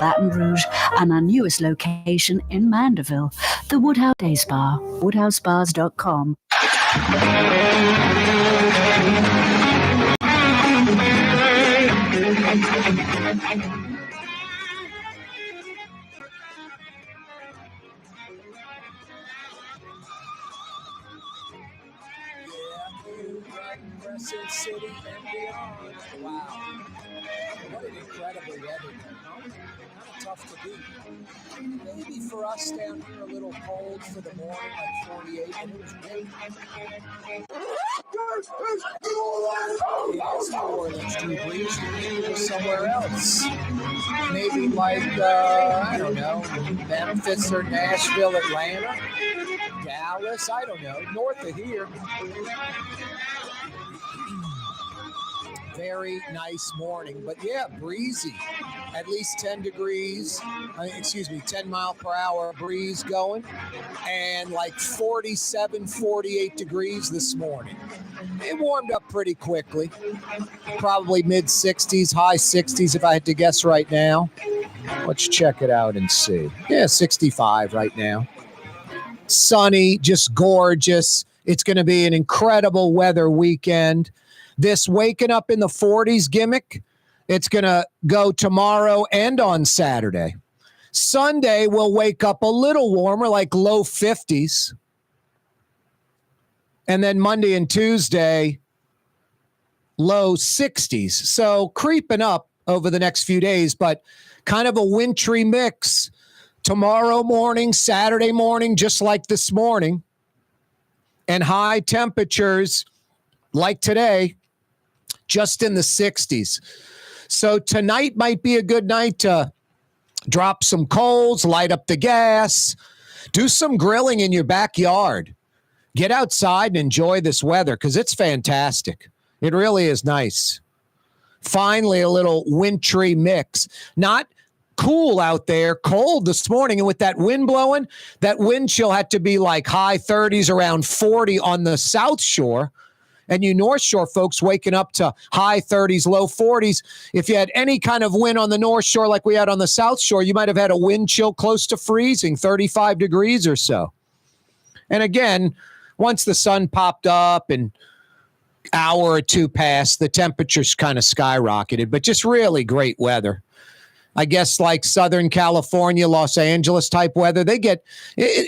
Baton Rouge, and our newest location in Mandeville, the Woodhouse Day Spa, woodhousespas.com. Crescent City and beyond. Wow. What an incredible weather, huh? Kind of tough to beat. Maybe for us down here a little cold for the morning, like 48, and it was great. It's New Orleans, Drew Brees. Maybe we're somewhere else. Maybe like, I don't know, Memphis or Nashville, Atlanta, Dallas, I don't know, north of here. Very nice morning, but yeah, breezy. At least 10 degrees, 10 mile per hour breeze going, and like 47, 48 degrees this morning. It warmed up pretty quickly. Probably mid 60s, high 60s if I had to guess right now. Let's check it out and see. Yeah, 65 right now. Sunny, just gorgeous. It's going to be an incredible weather weekend. This waking up in the 40s gimmick, it's going to go tomorrow and on Saturday. Sunday, we'll wake up a little warmer, like low 50s. And then Monday and Tuesday, low 60s. So creeping up over the next few days, but kind of a wintry mix. Tomorrow morning, Saturday morning, just like this morning. And high temperatures like today, just in the 60s. So tonight might be a good night to drop some coals, light up the gas, do some grilling in your backyard. Get outside and enjoy this weather because it's fantastic. It really is nice. Finally, a little wintry mix. Not cool out there, cold this morning. And with that wind blowing, that wind chill had to be like high 30s, around 40 on the South Shore. And you North Shore folks waking up to high 30s, low 40s. If you had any kind of wind on the North Shore like we had on the South Shore, you might have had a wind chill close to freezing, 35 degrees or so. And again, once the sun popped up and hour or two passed, the temperatures kind of skyrocketed, but just really great weather. I guess like Southern California, Los Angeles type weather,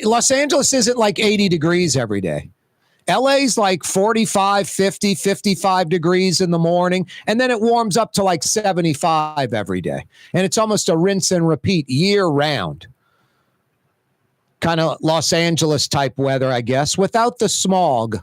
Los Angeles isn't like 80 degrees every day. LA's like 45, 50, 55 degrees in the morning, and then it warms up to like 75 every day. And it's almost a rinse and repeat year round. Kind of Los Angeles type weather, I guess, without the smog.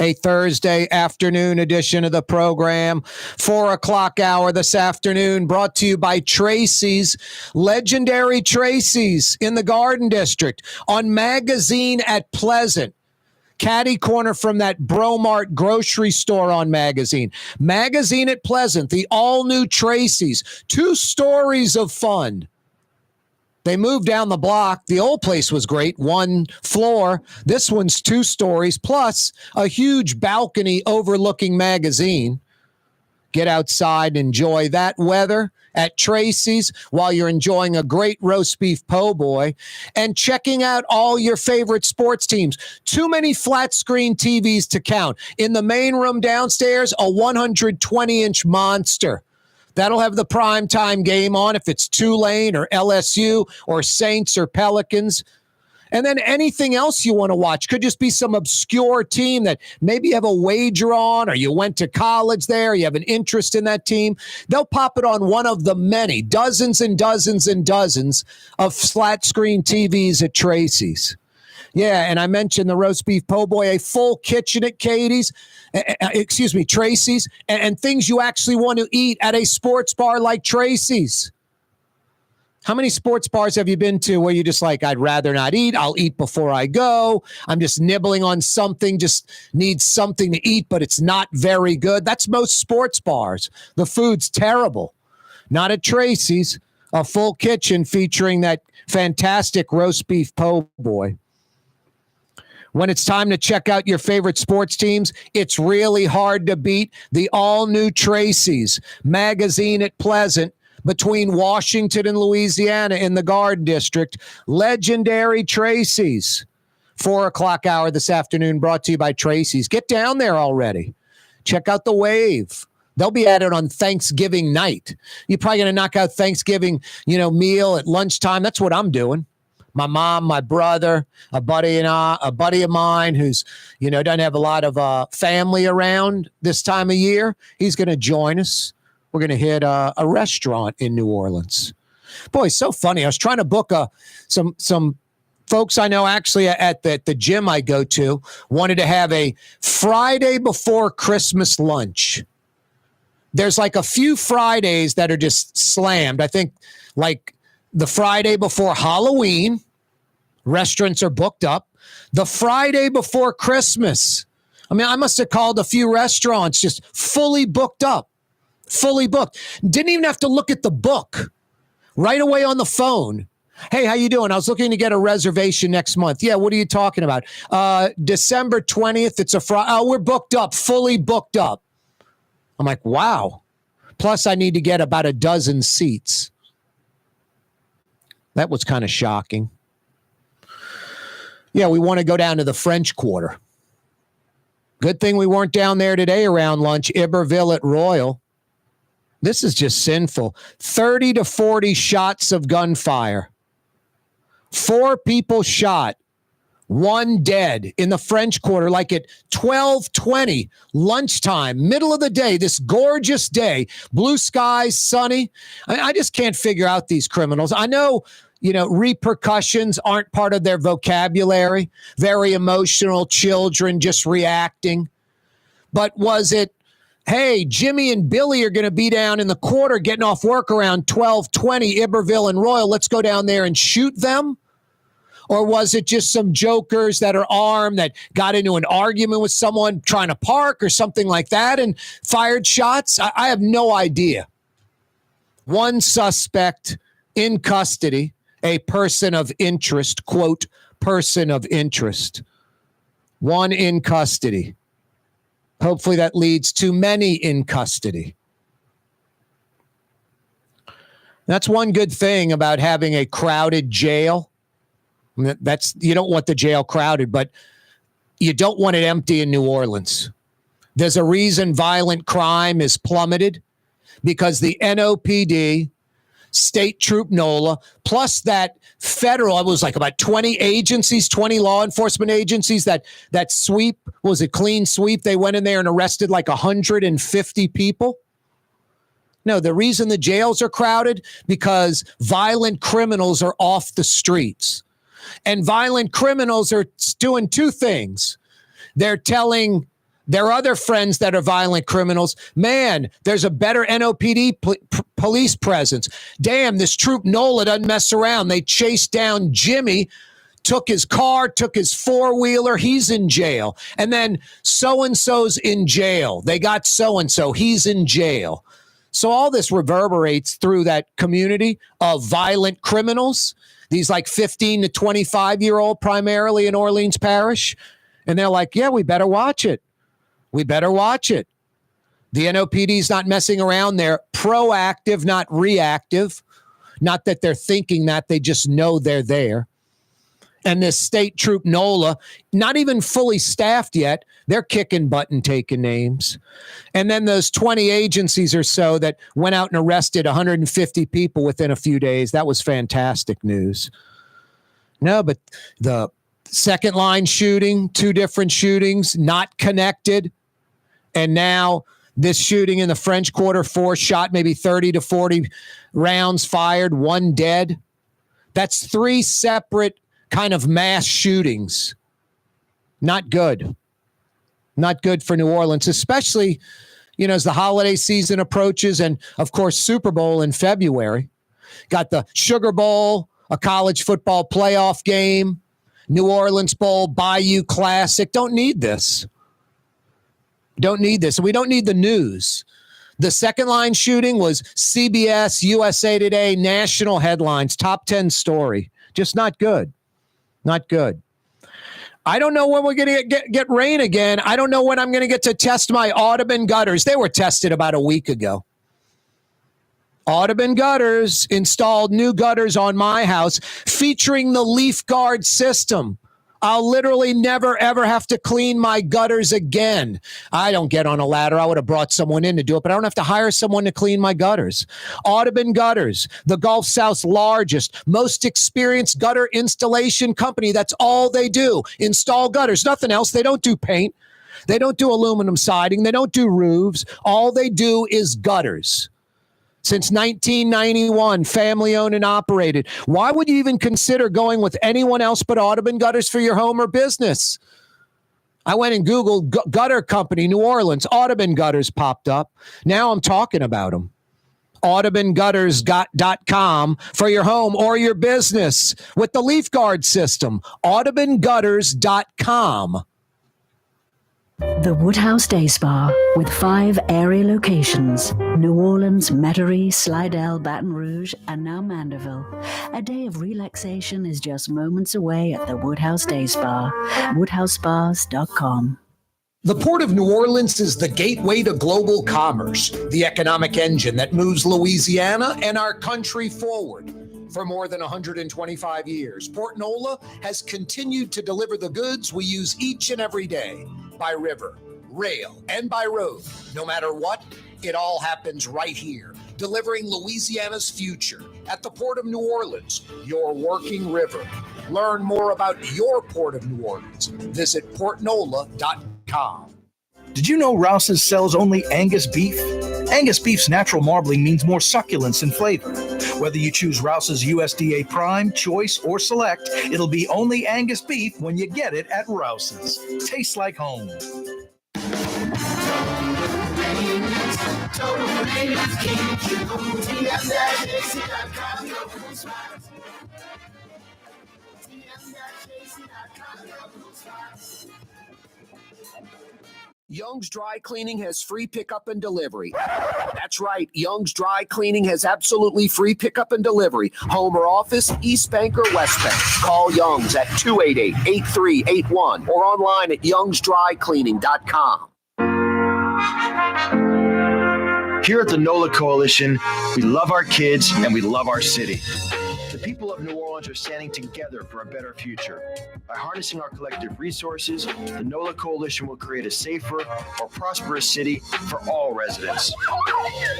A Thursday afternoon edition of the program, 4 o'clock hour this afternoon, brought to you by Tracy's, legendary Tracy's in the Garden District on Magazine at Pleasant. Caddy corner from that Bromart grocery store on Magazine. Magazine at Pleasant, the all-new Tracy's. 2 stories of fun. They moved down the block. The old place was great, 1 floor. This one's 2 stories, plus a huge balcony overlooking Magazine. Get outside, enjoy that weather at Tracy's while you're enjoying a great roast beef po' boy and checking out all your favorite sports teams. Too many flat screen TVs to count. In the main room downstairs, a 120-inch monster. That'll have the primetime game on if it's Tulane or LSU or Saints or Pelicans. And then anything else you want to watch could just be some obscure team that maybe you have a wager on or you went to college there, you have an interest in that team. They'll pop it on one of the many, dozens and dozens and dozens of flat screen TVs at Tracy's. Yeah, and I mentioned the roast beef po' boy, a full kitchen at Tracy's, and things you actually want to eat at a sports bar like Tracy's. How many sports bars have you been to where you're just like, I'd rather not eat, I'll eat before I go, I'm just nibbling on something, just need something to eat, but it's not very good? That's most sports bars. The food's terrible. Not at Tracy's, a full kitchen featuring that fantastic roast beef po' boy. When it's time to check out your favorite sports teams, it's really hard to beat the all-new Tracy's, Magazine at Pleasant, between Washington and Louisiana in the Garden District. Legendary Tracy's. 4 o'clock hour this afternoon, brought to you by Tracy's. Get down there already. Check out the Wave. They'll be at it on Thanksgiving night. You're probably going to knock out Thanksgiving, meal at lunchtime. That's what I'm doing. My mom, my brother, a buddy of mine who's, doesn't have a lot of family around this time of year. He's going to join us. We're going to hit a restaurant in New Orleans. Boy, it's so funny. I was trying to book some folks I know actually at the gym I go to wanted to have a Friday before Christmas lunch. There's like a few Fridays that are just slammed. I think like the Friday before Halloween, restaurants are booked up. The Friday before Christmas, I must have called a few restaurants just fully booked up, fully booked. Didn't even have to look at the book. Right away on the phone. Hey, how you doing? I was looking to get a reservation next month. Yeah, what are you talking about? December 20th, it's a Friday. Oh, we're booked up, fully booked up. I'm like, wow. Plus, I need to get about a dozen seats. That was kind of shocking. Yeah, we want to go down to the French Quarter. Good thing we weren't down there today around lunch. Iberville at Royal. This is just sinful. 30 to 40 shots of gunfire. 4 people shot. 1 dead in the French Quarter, like at 12:20, lunchtime, middle of the day, this gorgeous day, blue skies, sunny. I just can't figure out these criminals. I know, repercussions aren't part of their vocabulary. Very emotional children just reacting. But was it, hey, Jimmy and Billy are going to be down in the quarter getting off work around 12:20, Iberville and Royal. Let's go down there and shoot them. Or was it just some jokers that are armed that got into an argument with someone trying to park or something like that and fired shots? I have no idea. 1 suspect in custody, a person of interest, quote, person of interest. 1 in custody. Hopefully that leads to many in custody. That's one good thing about having a crowded jail. You don't want the jail crowded, but you don't want it empty in New Orleans. There's a reason violent crime is plummeted because the NOPD, State Troop NOLA, plus that federal, it was like about 20 agencies, 20 law enforcement agencies that sweep, was it clean sweep? They went in there and arrested like 150 people. No, the reason the jails are crowded because violent criminals are off the streets. And violent criminals are doing 2 things. They're telling their other friends that are violent criminals, man, there's a better NOPD police presence. Damn, this Troop NOLA doesn't mess around. They chased down Jimmy, took his car, took his 4-wheeler. He's in jail. And then so-and-so's in jail. They got so-and-so. He's in jail. So all this reverberates through that community of violent criminals. These like 15 to 25-year-old primarily in Orleans Parish. And they're like, yeah, we better watch it. We better watch it. The NOPD's not messing around. They're proactive, not reactive. Not that they're thinking that. They just know they're there. And this State Troop NOLA, not even fully staffed yet. They're kicking butt and taking names. And then those 20 agencies or so that went out and arrested 150 people within a few days. That was fantastic news. No, but the second line shooting, 2 different shootings, not connected. And now this shooting in the French Quarter, 4 shot, maybe 30 to 40 rounds fired, 1 dead. That's 3 separate kind of mass shootings. Not good. Not good for New Orleans, especially, as the holiday season approaches and, of course, Super Bowl in February. Got the Sugar Bowl, a college football playoff game, New Orleans Bowl, Bayou Classic. Don't need this. Don't need this. We don't need the news. The second line shooting was CBS, USA Today, national headlines, top 10 story. Just not good. Not good. I don't know when we're going to get rain again. I don't know when I'm going to get to test my Audubon gutters. They were tested about a week ago. Audubon Gutters installed new gutters on my house featuring the Leaf Guard system. I'll literally never, ever have to clean my gutters again. I don't get on a ladder. I would have brought someone in to do it, but I don't have to hire someone to clean my gutters. Audubon Gutters, the Gulf South's largest, most experienced gutter installation company. That's all they do. Install gutters, nothing else. They don't do paint. They don't do aluminum siding. They don't do roofs. All they do is gutters. Since 1991, family owned and operated. Why would you even consider going with anyone else but Audubon Gutters for your home or business? I went and Googled gutter company, New Orleans. Audubon Gutters popped up. Now I'm talking about them. AudubonGutters.com for your home or your business with the Leaf Guard system. AudubonGutters.com. The Woodhouse Day Spa, with 5 area locations: New Orleans, Metairie, Slidell, Baton Rouge, and now Mandeville. A day of relaxation is just moments away at the Woodhouse Day Spa. WoodhouseSpas.com. The Port of New Orleans is the gateway to global commerce, the economic engine that moves Louisiana and our country forward. For more than 125 years, Port Nola has continued to deliver the goods we use each and every day. By river, rail, and by road. No matter what, it all happens right here, delivering Louisiana's future at the Port of New Orleans, your working river. Learn more about your Port of New Orleans. Visit portnola.com. Did you know Rouse's sells only Angus beef? Angus beef's natural marbling means more succulence and flavor. Whether you choose Rouse's USDA Prime, Choice, or Select, it'll be only Angus beef when you get it at Rouse's. Tastes like home. Young's Dry Cleaning has free pickup and delivery. That's right. Young's Dry Cleaning has absolutely free pickup and delivery. Home or office, East Bank or West Bank. Call Young's at 288-8381 or online at youngsdrycleaning.com. Here at the NOLA Coalition, we love our kids and we love our city. The people of New Orleans are standing together for a better future. By harnessing our collective resources, the NOLA Coalition will create a safer, more prosperous city for all residents.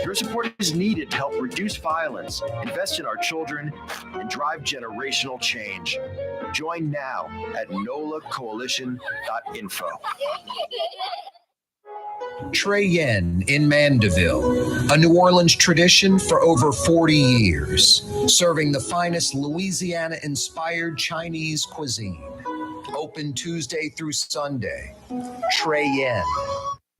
Your support is needed to help reduce violence, invest in our children, and drive generational change. Join now at nolacoalition.info. Trey Yen in Mandeville, a New Orleans tradition for over 40 years, serving the finest Louisiana-inspired Chinese cuisine. Open Tuesday through Sunday. Trey Yen.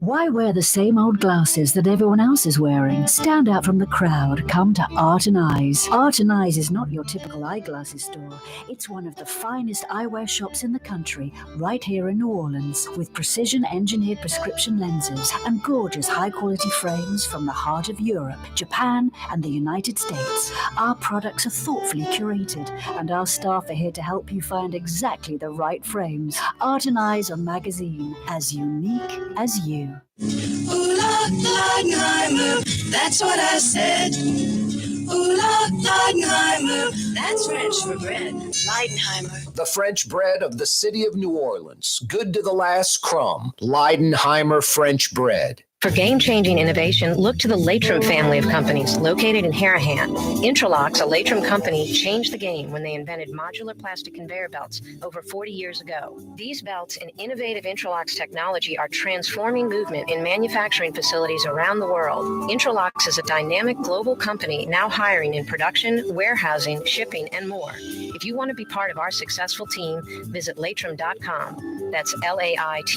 Why wear the same old glasses that everyone else is wearing? Stand out from the crowd. Come to Art and Eyes. Art and Eyes is not your typical eyeglasses store. It's one of the finest eyewear shops in the country, right here in New Orleans, with precision-engineered prescription lenses and gorgeous high-quality frames from the heart of Europe, Japan, and the United States. Our products are thoughtfully curated, and our staff are here to help you find exactly the right frames. Art and Eyes on Magazine, as unique as you. Ooh la Leidenheimer, that's what I said. Ooh la Leidenheimer, that's French for bread. Leidenheimer. The French bread of the city of New Orleans. Good to the last crumb. Leidenheimer French bread. For game-changing innovation, look to the Latrim family of companies located in Harahan. Intralocks, a Latrim company, changed the game when they invented modular plastic conveyor belts over 40 years ago. These belts and innovative Intralocks technology are transforming movement in manufacturing facilities around the world. Intralocks is a dynamic global company now hiring in production, warehousing, shipping, and more. If you want to be part of our successful team, visit Latrim.com. That's LAITRAM.com.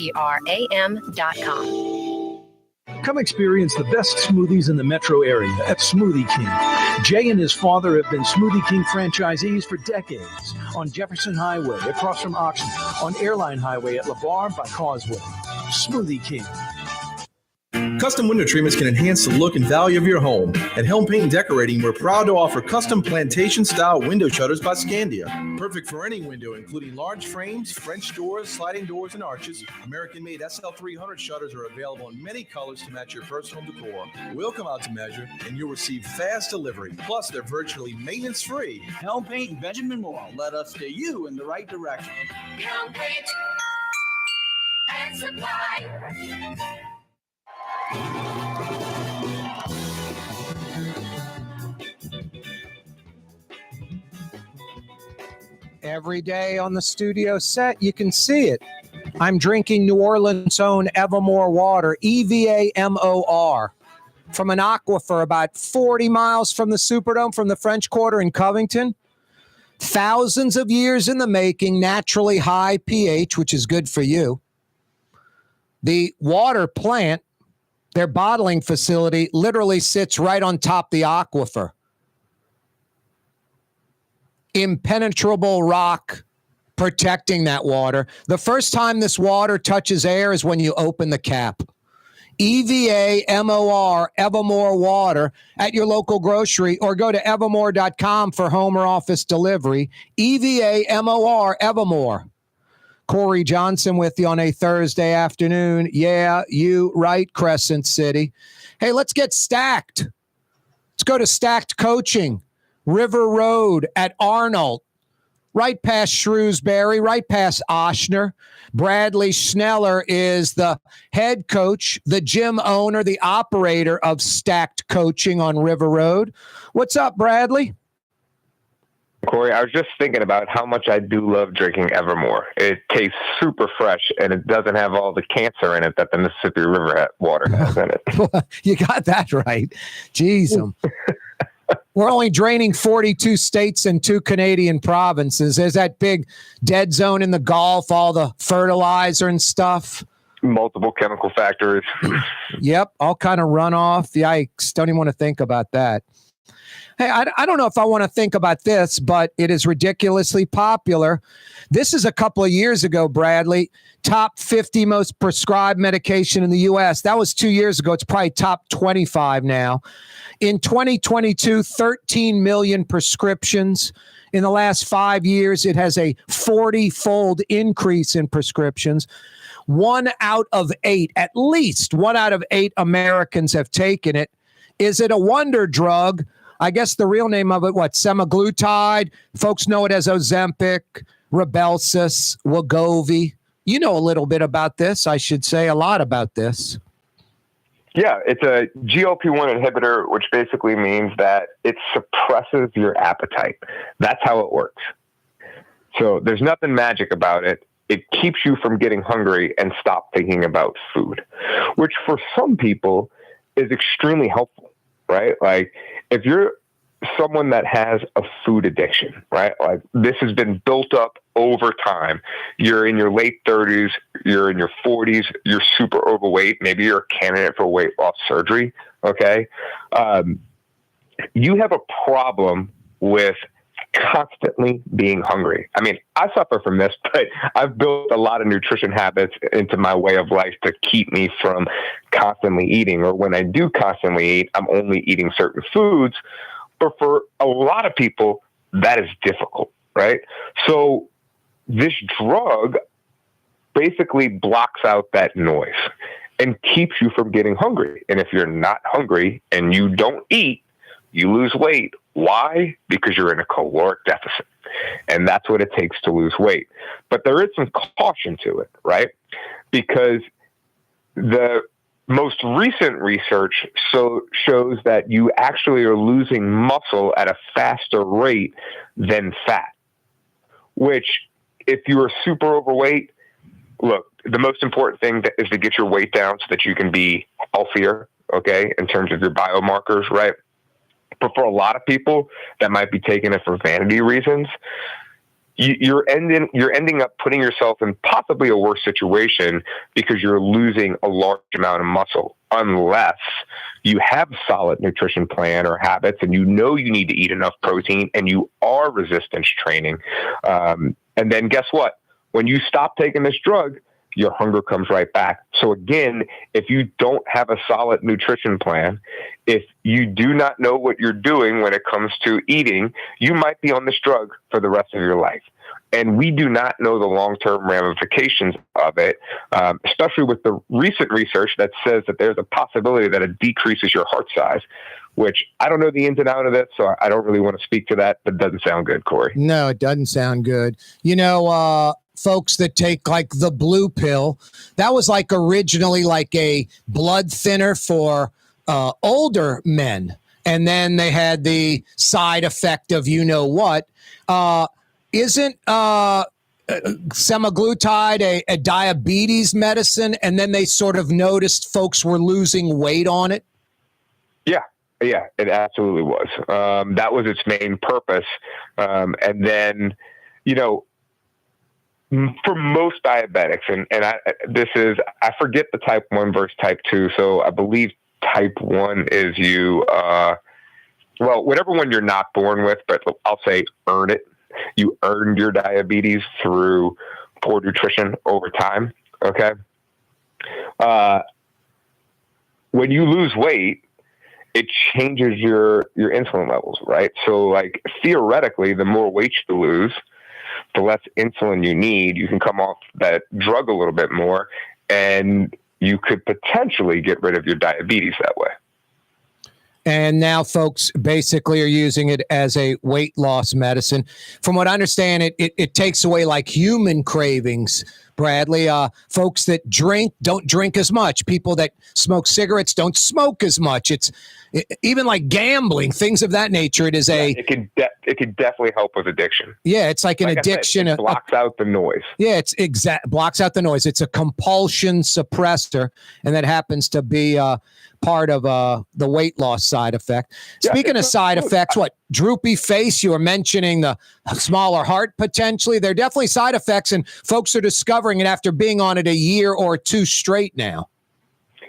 Come experience the best smoothies in the metro area at Smoothie King. Jay and his father have been Smoothie King franchisees for decades. On Jefferson Highway, across from Oxnard, on Airline Highway at LeBar by Causeway. Smoothie King. Custom window treatments can enhance the look and value of your home. At Helm Paint and Decorating, we're proud to offer custom plantation-style window shutters by Scandia. Perfect for any window, including large frames, French doors, sliding doors, and arches. American-made SL300 shutters are available in many colors to match your personal decor. We'll come out to measure, and you'll receive fast delivery. Plus, they're virtually maintenance-free. Helm Paint and Benjamin Moore. Let us steer you in the right direction. Helm Paint and Supply. Every day on the studio set, you can see it. I'm drinking New Orleans' own Evermore water, EVAMOR, from an aquifer about 40 miles from the Superdome, from the French Quarter in Covington. Thousands of years in the making, naturally high pH, which is good for you. The water plant, their bottling facility, literally sits right on top of the aquifer. Impenetrable rock protecting that water. The first time this water touches air is when you open the cap. EVAMOR, Evermore water, at your local grocery, or go to evermore.com for home or office delivery. EVAMOR, Evermore. Corey Johnson with you on a Thursday afternoon. Yeah, you right, Crescent City. Hey, let's get stacked. Let's go to Stacked Coaching, River Road at Arnold, right past Shrewsbury, right past Oshner. Bradley Schneller is the head coach, the gym owner, the operator of Stacked Coaching on River Road. What's up, Bradley? Corey, I was just thinking about how much I do love drinking Evermore. It tastes super fresh, and it doesn't have all the cancer in it that the Mississippi River water has in it. You got that right. Jeez. We're only draining 42 states and 2 Canadian provinces. There's that big dead zone in the Gulf, all the fertilizer and stuff. Multiple chemical factories. Yep, all kind of runoff. Yikes, don't even want to think about that. Hey, I don't know if I want to think about this, but it is ridiculously popular. This is a couple of years ago, Bradley. Top 50 most prescribed medication in the U.S. That was 2 years ago. It's probably top 25 now. In 2022, 13 million prescriptions. In the last 5 years, it has a 40-fold increase in prescriptions. 1 out of 8, at least 1 out of 8 Americans have taken it. Is it a wonder drug? I guess the real name of it, semaglutide? Folks know it as Ozempic, Rybelsus, Wegovy. You know a little bit about this, I should say, a lot about this. Yeah, it's a GLP-1 inhibitor, which basically means that it suppresses your appetite. That's how it works. So there's nothing magic about it. It keeps you from getting hungry and stop thinking about food, which for some people is extremely helpful, right? Like if you're someone that has a food addiction, right? Like this has been built up over time. You're in your late 30s, you're in your 40s, you're super overweight. Maybe you're a candidate for weight loss surgery. Okay. You have a problem with constantly being hungry. I mean, I suffer from this, but I've built a lot of nutrition habits into my way of life to keep me from constantly eating, or when I do constantly eat, I'm only eating certain foods. But for a lot of people, that is difficult, right? So this drug basically blocks out that noise and keeps you from getting hungry. And if you're not hungry and you don't eat, you lose weight. Why? Because you're in a caloric deficit. And that's what it takes to lose weight. But there is some caution to it, right? Because the most recent research shows that you actually are losing muscle at a faster rate than fat, which if you are super overweight, look, the most important thing is to get your weight down so that you can be healthier, okay, in terms of your biomarkers, right? But for a lot of people that might be taking it for vanity reasons, you're ending up putting yourself in possibly a worse situation because you're losing a large amount of muscle, unless you have a solid nutrition plan or habits and you know you need to eat enough protein and you are resistance training. And then guess what? When you stop taking this drug, your hunger comes right back. So again, if you don't have a solid nutrition plan, if you do not know what you're doing when it comes to eating, you might be on this drug for the rest of your life. And we do not know the long-term ramifications of it, especially with the recent research that says that there's a possibility that it decreases your heart size, which I don't know the ins and outs of it, so I don't really want to speak to that, but it doesn't sound good, Corey. No, it doesn't sound good. You know, folks that take like the blue pill, that was like originally like a blood thinner for older men. And then they had the side effect of you know what. Isn't semaglutide a diabetes medicine? And then they sort of noticed folks were losing weight on it? Yeah, it absolutely was. That was its main purpose. And then, you know, for most diabetics, and I forget the type 1 versus type 2. So I believe type 1 is whatever one you're not born with, but I'll say earn it. You earned your diabetes through poor nutrition over time. Okay. When you lose weight, it changes your insulin levels, right? So like theoretically, the more weight you lose, the less insulin you need. You can come off that drug a little bit more, and you could potentially get rid of your diabetes that way. And now folks basically are using it as a weight loss medicine. From what I understand, it takes away like human cravings, Bradley. Folks that drink don't drink as much. People that smoke cigarettes don't smoke as much. Even like gambling, things of that nature. It could definitely help with addiction. Yeah, it's like an addiction. It blocks out the noise. Yeah, blocks out the noise. It's a compulsion suppressor, and that happens to be part of the weight loss side effect. Speaking of side effects, droopy face? You were mentioning the smaller heart potentially. There are definitely side effects, and folks are discovering it after being on it a year or two straight now.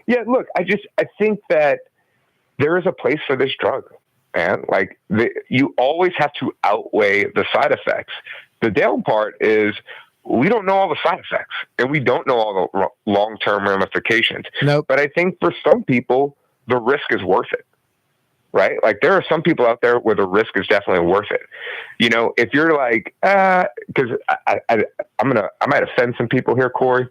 Yeah, look, I think that there is a place for this drug, man. Like you always have to outweigh the side effects. The down part is we don't know all the side effects, and we don't know all the long-term ramifications. Nope. But I think for some people, the risk is worth it, right? Like there are some people out there where the risk is definitely worth it. You know, if you're like, because I might offend some people here, Corey,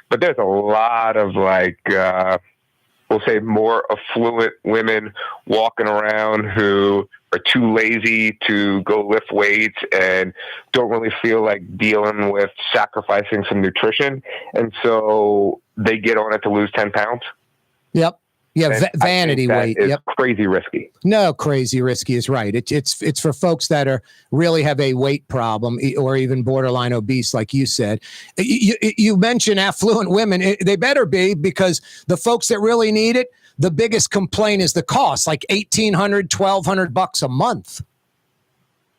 but there's a lot of like, we'll say more affluent women walking around who are too lazy to go lift weights and don't really feel like dealing with sacrificing some nutrition. And so they get on it to lose 10 pounds. Yep. Yeah, vanity weight. Yep. Crazy risky. No, crazy risky is right. It's for folks that really have a weight problem or even borderline obese, like you said. You mentioned affluent women. They better be, because the folks that really need it, the biggest complaint is the cost, like $1,800, $1,200 a month.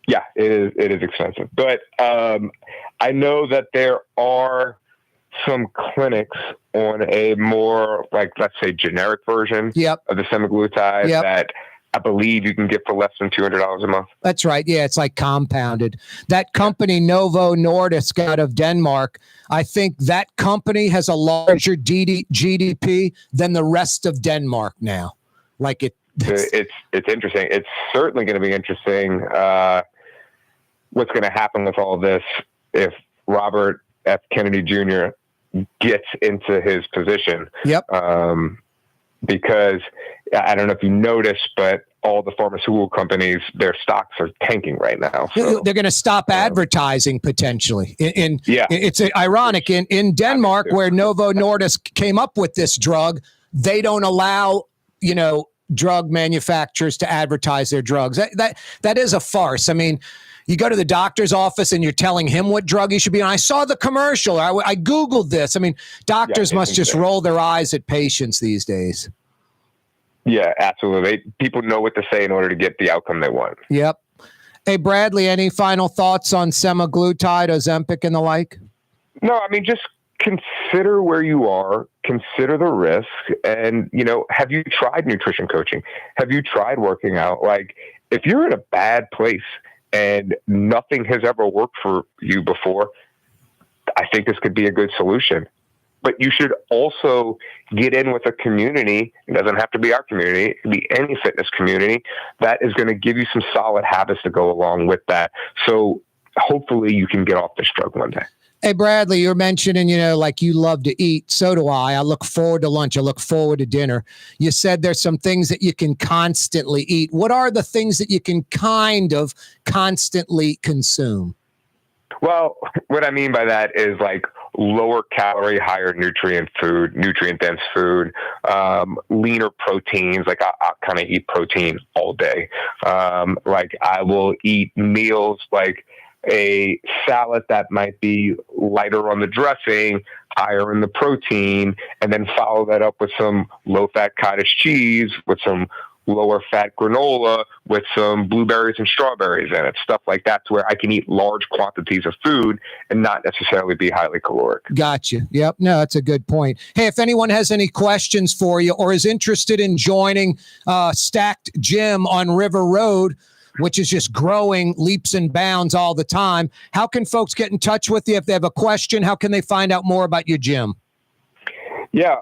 Yeah, it is expensive. But I know that there are some clinics on a more, like, let's say, generic version of the semaglutide that I believe you can get for less than $200 a month. That's right. Yeah, it's like compounded. That company, Novo Nordisk, out of Denmark, I think that company has a larger GDP than the rest of Denmark now. Like it's interesting. It's certainly going to be interesting what's going to happen with all this if Robert F. Kennedy Jr. gets into his position. Yep. Because I don't know if you noticed, but all the pharmaceutical companies, their stocks are tanking right now. So, they're going to stop advertising potentially. It's ironic in Denmark, where Novo Nordisk came up with this drug. They don't allow, drug manufacturers to advertise their drugs. That is a farce. I mean, you go to the doctor's office and you're telling him what drug he should be on. I saw the commercial. I Googled this. I mean, doctors must just roll their eyes at patients these days. Yeah, absolutely. People know what to say in order to get the outcome they want. Yep. Hey, Bradley, any final thoughts on semaglutide, Ozempic, and the like? No, I mean, just consider where you are, consider the risk, and, have you tried nutrition coaching? Have you tried working out? Like, if you're in a bad place and nothing has ever worked for you before, I think this could be a good solution. but you should also get in with a community. It doesn't have to be our community. It can be any fitness community that is going to give you some solid habits to go along with that. So hopefully you can get off this drug one day. Hey, Bradley, you're mentioning, like you love to eat. So do I. I look forward to lunch. I look forward to dinner. You said there's some things that you can constantly eat. What are the things that you can kind of constantly consume? Well, what I mean by that is like lower calorie, higher nutrient dense food, leaner proteins. Like I'll kind of eat protein all day. Like I will eat meals like a salad that might be lighter on the dressing, higher in the protein, and then follow that up with some low-fat cottage cheese, with some lower-fat granola, with some blueberries and strawberries in it, stuff like that, to where I can eat large quantities of food and not necessarily be highly caloric. Gotcha. Yep. No, that's a good point. Hey, if anyone has any questions for you or is interested in joining Stacked Gym on River Road, which is just growing leaps and bounds all the time, how can folks get in touch with you if they have a question? How can they find out more about your gym? Yeah,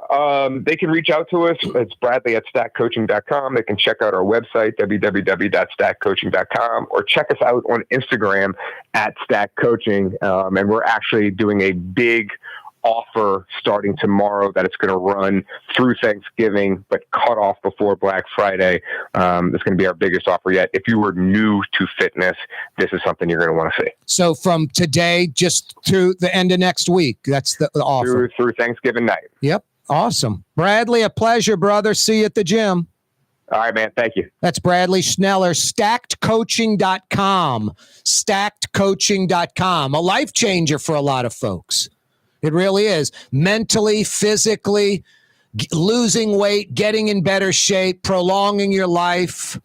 they can reach out to us. It's Bradley at stackcoaching.com. They can check out our website, www.stackcoaching.com, or check us out on Instagram at stackcoaching. And we're actually doing a big offer starting tomorrow that it's going to run through Thanksgiving, but cut off before Black Friday. It's going to be our biggest offer yet. If you were new to fitness, this is something you're going to want to see. So from today just to the end of next week, that's the offer. Through Thanksgiving night. Yep. Awesome. Bradley, a pleasure, brother. See you at the gym. All right, man. Thank you. That's Bradley Schneller, stackedcoaching.com. Stackedcoaching.com. A life changer for a lot of folks. It really is. Mentally, physically, losing weight, getting in better shape, prolonging your life.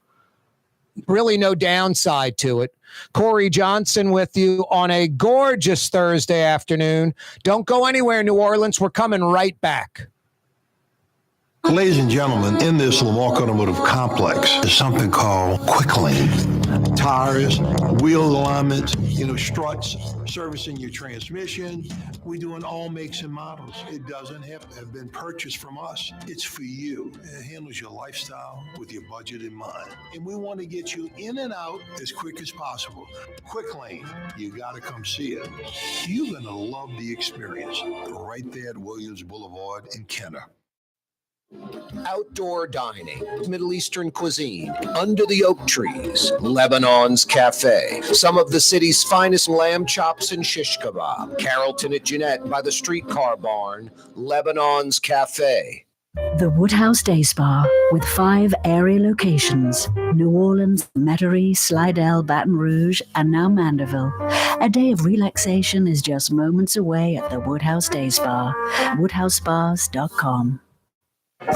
Really no downside to it. Corey Johnson with you on a gorgeous Thursday afternoon. Don't go anywhere, New Orleans. We're coming right back. Ladies and gentlemen, in this Lamar Automotive Complex is something called Quick Lane. Tires, wheel alignments, struts, servicing your transmission. We do in all makes and models. It doesn't have to have been purchased from us. It's for you. It handles your lifestyle with your budget in mind. And we want to get you in and out as quick as possible. Quick Lane, you got to come see it. You're going to love the experience right there at Williams Boulevard in Kenner. Outdoor dining, Middle Eastern cuisine, under the oak trees, Lebanon's Cafe, some of the city's finest lamb chops and shish kebab, Carrollton at Jeanette by the streetcar barn, Lebanon's Cafe. The Woodhouse Day Spa, with 5 area locations: New Orleans, Metairie, Slidell, Baton Rouge, and now Mandeville. A day of relaxation is just moments away at the Woodhouse Day Spa. WoodhouseSpas.com.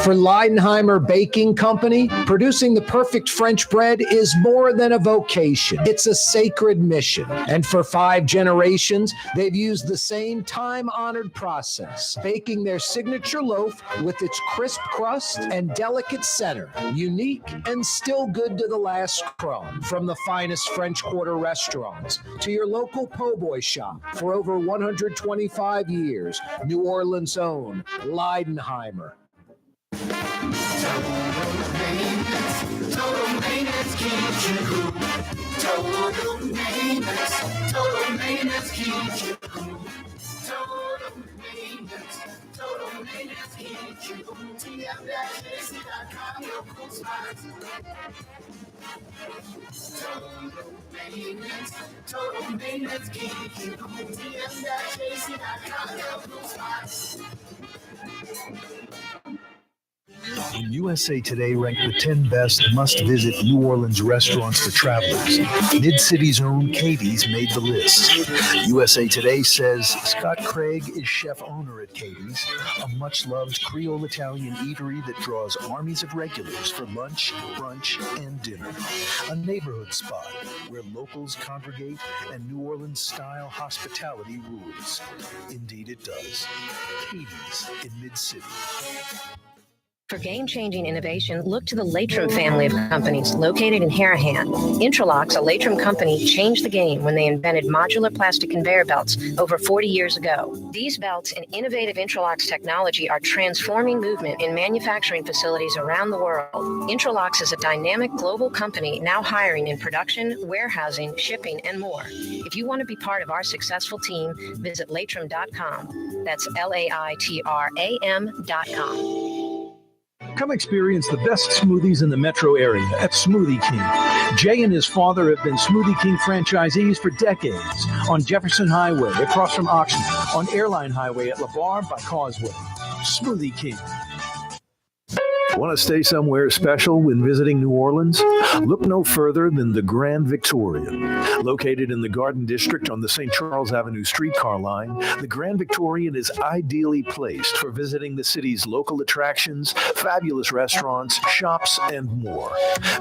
For Leidenheimer Baking Company, producing the perfect French bread is more than a vocation. It's a sacred mission. And for 5 generations, they've used the same time-honored process, baking their signature loaf with its crisp crust and delicate center, unique and still good to the last crumb. From the finest French Quarter restaurants to your local po' boy shop, for over 125 years, New Orleans' own Leidenheimer. Total maintenance keeps you cool. Total maintenance keeps you cool. Total maintenance keeps you cool. TM-AC.com, your cool spots. Total maintenance keeps you cool. TM-AC.com, your cool spots. USA Today ranked the 10 best must-visit New Orleans restaurants for travelers. Mid-City's own Katie's made the list. USA Today says Scott Craig is chef-owner at Katie's, a much-loved Creole Italian eatery that draws armies of regulars for lunch, brunch, and dinner. A neighborhood spot where locals congregate and New Orleans-style hospitality rules. Indeed it does. Katie's in Mid-City. For game-changing innovation, look to the Latrim family of companies located in Harahan. Intralox, a Latrim company, changed the game when they invented modular plastic conveyor belts over 40 years ago. These belts and innovative Intralox technology are transforming movement in manufacturing facilities around the world. Intralox is a dynamic global company now hiring in production, warehousing, shipping, and more. If you want to be part of our successful team, visit latrim.com. That's LAITRAM.com. Come experience the best smoothies in the metro area at Smoothie King. Jay and his father have been Smoothie King franchisees for decades on Jefferson Highway across from Oxnard, on Airline Highway at LeBar by Causeway. Smoothie King. Want to stay somewhere special when visiting New Orleans? Look no further than the Grand Victorian. Located in the Garden District on the St. Charles Avenue streetcar line, the Grand Victorian is ideally placed for visiting the city's local attractions, fabulous restaurants, shops, and more.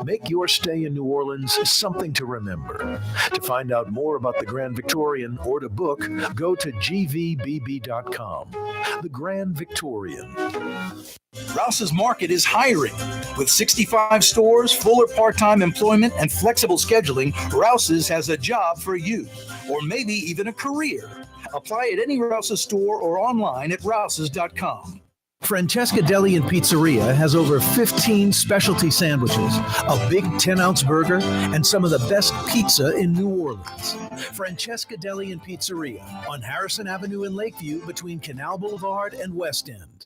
Make your stay in New Orleans something to remember. To find out more about the Grand Victorian or to book, go to gvbb.com. The Grand Victorian. Rouse's Market is hiring. With 65 stores, fuller part-time employment, and flexible scheduling, Rouse's has a job for you, or maybe even a career. Apply at any Rouse's store or online at rouses.com. Francesca Deli and Pizzeria has over 15 specialty sandwiches, a big 10-ounce burger, and some of the best pizza in New Orleans. Francesca Deli and Pizzeria on Harrison Avenue in Lakeview between Canal Boulevard and West End.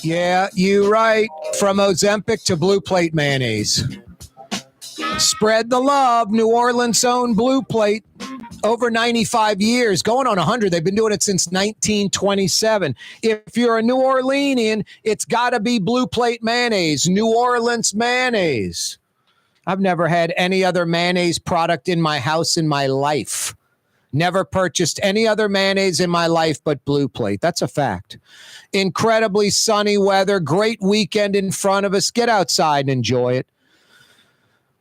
Yeah, you're right. From Ozempic to Blue Plate mayonnaise. Spread the love. New Orleans' own Blue Plate. Over 95 years, going on 100. They've been doing it since 1927. If you're a New Orleanian, it's got to be Blue Plate mayonnaise. New Orleans mayonnaise. I've never had any other mayonnaise product in my house in my life. Never purchased any other mayonnaise in my life but Blue Plate. That's a fact. Incredibly sunny weather. Great weekend in front of us. Get outside and enjoy it.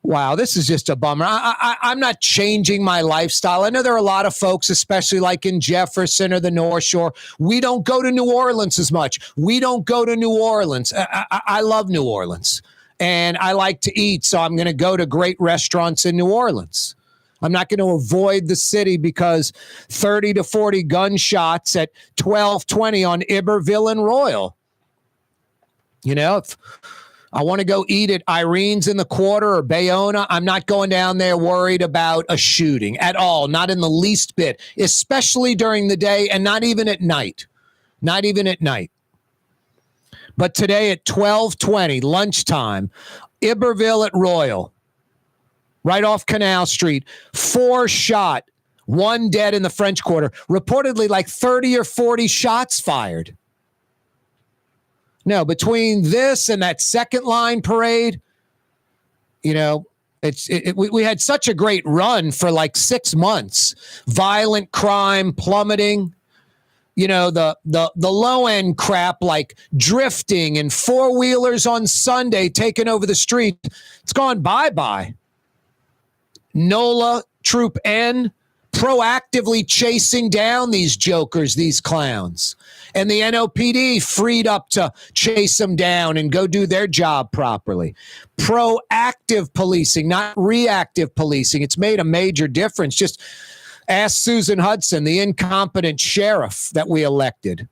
Wow, this is just a bummer. I'm not changing my lifestyle. I know there are a lot of folks, especially like in Jefferson or the North Shore. We don't go to New Orleans as much. We don't go to New Orleans. I love New Orleans, and I like to eat, so I'm going to go to great restaurants in New Orleans. I'm not going to avoid the city because 30 to 40 gunshots at 12:20 on Iberville and Royal. You know, if I want to go eat at Irene's in the Quarter or Bayona, I'm not going down there worried about a shooting at all, not in the least bit, especially during the day and not even at night. Not even at night. But today at 12:20, lunchtime, Iberville at Royal, right off Canal Street, 4 shot, 1 dead in the French Quarter, reportedly like 30 or 40 shots fired. No, between this and that second line parade, you know, we had such a great run for like 6 months. Violent crime plummeting. You know, the low end crap like drifting and 4-wheelers on Sunday taking over the street. It's gone bye-bye. NOLA Troop N proactively chasing down these jokers, these clowns. And the NOPD freed up to chase them down and go do their job properly. Proactive policing, not reactive policing. It's made a major difference. Just ask Susan Hudson, the incompetent sheriff that we elected.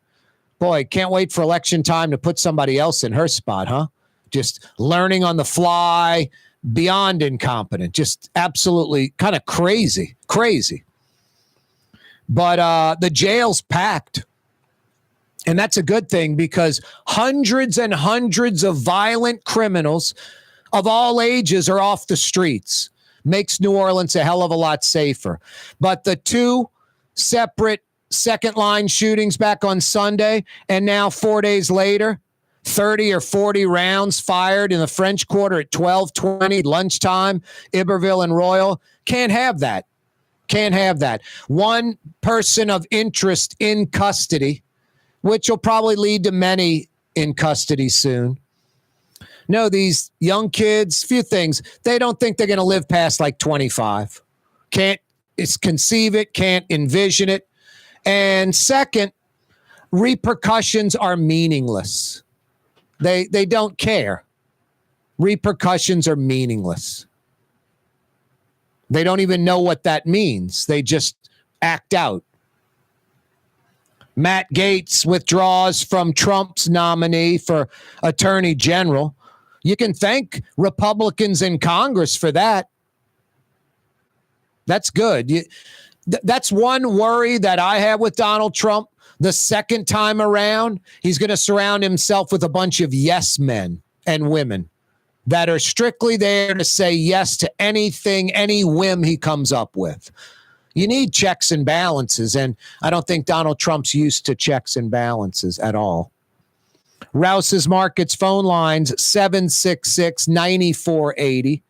Boy, can't wait for election time to put somebody else in her spot, huh? Just learning on the fly, beyond incompetent, just absolutely kind of crazy. But the jail's packed. And that's a good thing because hundreds and hundreds of violent criminals of all ages are off the streets. Makes New Orleans a hell of a lot safer. But the 2 separate second-line shootings back on Sunday, and now 4 days later, 30 or 40 rounds fired in the French Quarter at 12:20, lunchtime, Iberville and Royal. Can't have that. Can't have that. 1 person of interest in custody, which will probably lead to many in custody soon. No, these young kids, few things. They don't think they're going to live past like 25. Can't conceive it, can't envision it. And second, repercussions are meaningless. They don't care. Repercussions are meaningless. They don't even know what that means. They just act out. Matt Gaetz withdraws from Trump's nominee for Attorney General. You can thank Republicans in Congress for that. That's good. That's one worry that I have with Donald Trump. The second time around, he's going to surround himself with a bunch of yes men and women that are strictly there to say yes to anything, any whim he comes up with. You need checks and balances, and I don't think Donald Trump's used to checks and balances at all. Rouse's Markets phone lines, 766-9480.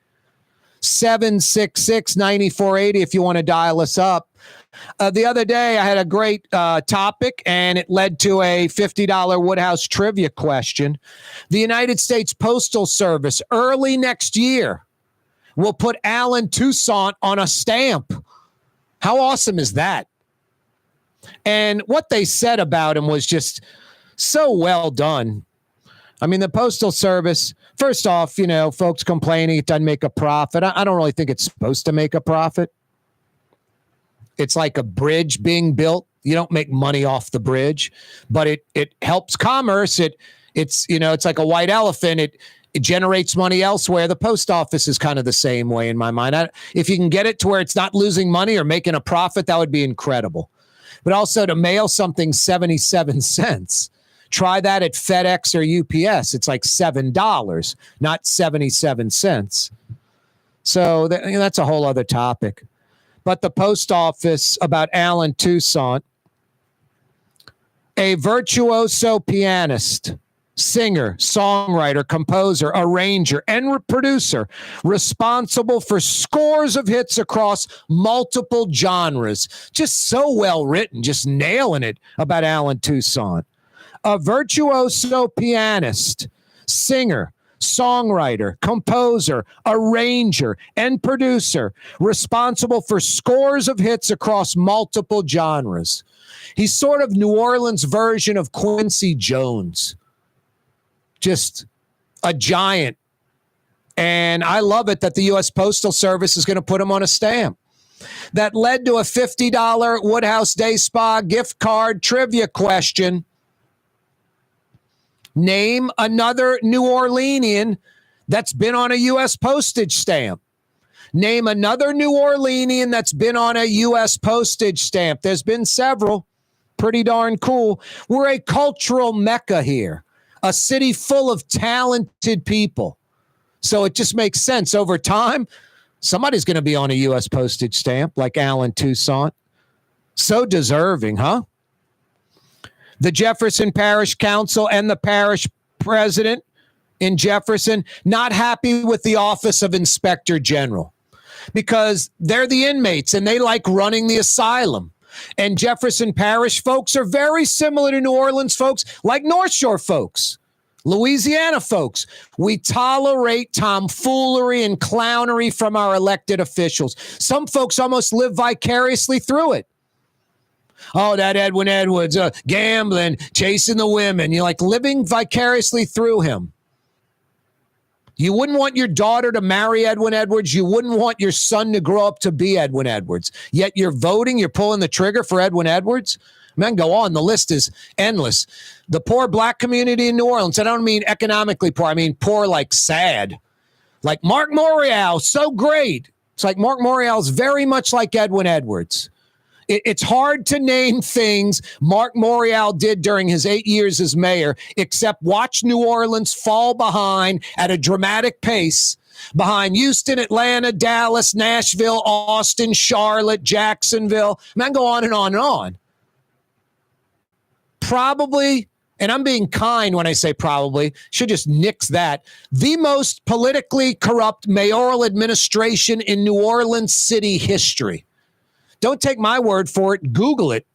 766-9480 if you want to dial us up. The other day, I had a great topic, and it led to a $50 Woodhouse trivia question. The United States Postal Service early next year will put Alan Toussaint on a stamp. How awesome is that? And what they said about him was just so well done. I mean, the Postal Service, first off, you know, folks complaining it doesn't make a profit. I don't really think it's supposed to make a profit. It's like a bridge being built. You don't make money off the bridge, but it helps commerce. It's like a white elephant. It generates money elsewhere. The post office is kind of the same way in my mind. If you can get it to where it's not losing money or making a profit, that would be incredible. But also to mail something 77 cents. Try that at FedEx or UPS. It's like $7, not 77 cents. So that's a whole other topic. But the post office about Alan Toussaint, a virtuoso pianist, singer, songwriter, composer, arranger, and producer responsible for scores of hits across multiple genres. Just so well written, just nailing it about Alan Toussaint. A virtuoso pianist, singer, songwriter, composer, arranger, and producer responsible for scores of hits across multiple genres. He's sort of New Orleans' version of Quincy Jones. Just a giant. And I love it that the U.S. Postal Service is going to put him on a stamp. That led to a $50 Woodhouse Day Spa gift card trivia question. Name another New Orleanian that's been on a U.S. postage stamp. Name another New Orleanian that's been on a U.S. postage stamp. There's been several. Pretty darn cool. We're a cultural mecca here, a city full of talented people. So it just makes sense. Over time, somebody's going to be on a U.S. postage stamp like Alan Toussaint. So deserving, huh? The Jefferson Parish Council and the parish president in Jefferson not happy with the office of Inspector General because they're the inmates and they like running the asylum. And Jefferson Parish folks are very similar to New Orleans folks, like North Shore folks, Louisiana folks. We tolerate tomfoolery and clownery from our elected officials. Some folks almost live vicariously through it. Oh, that Edwin Edwards, gambling, chasing the women. You're like living vicariously through him. You wouldn't want your daughter to marry Edwin Edwards. You wouldn't want your son to grow up to be Edwin Edwards. Yet you're voting, you're pulling the trigger for Edwin Edwards. Man, go on. The list is endless. The poor black community in New Orleans, I don't mean economically poor. I mean poor like sad. Like Mark Morial, so great. It's like Mark Morial's very much like Edwin Edwards. It's hard to name things Mark Morial did during his 8 years as mayor, except watch New Orleans fall behind at a dramatic pace behind Houston, Atlanta, Dallas, Nashville, Austin, Charlotte, Jacksonville. Man, go on and on and on. Probably, and I'm being kind when I say probably, should just nix that, the most politically corrupt mayoral administration in New Orleans city history. Don't take my word for it. Google it.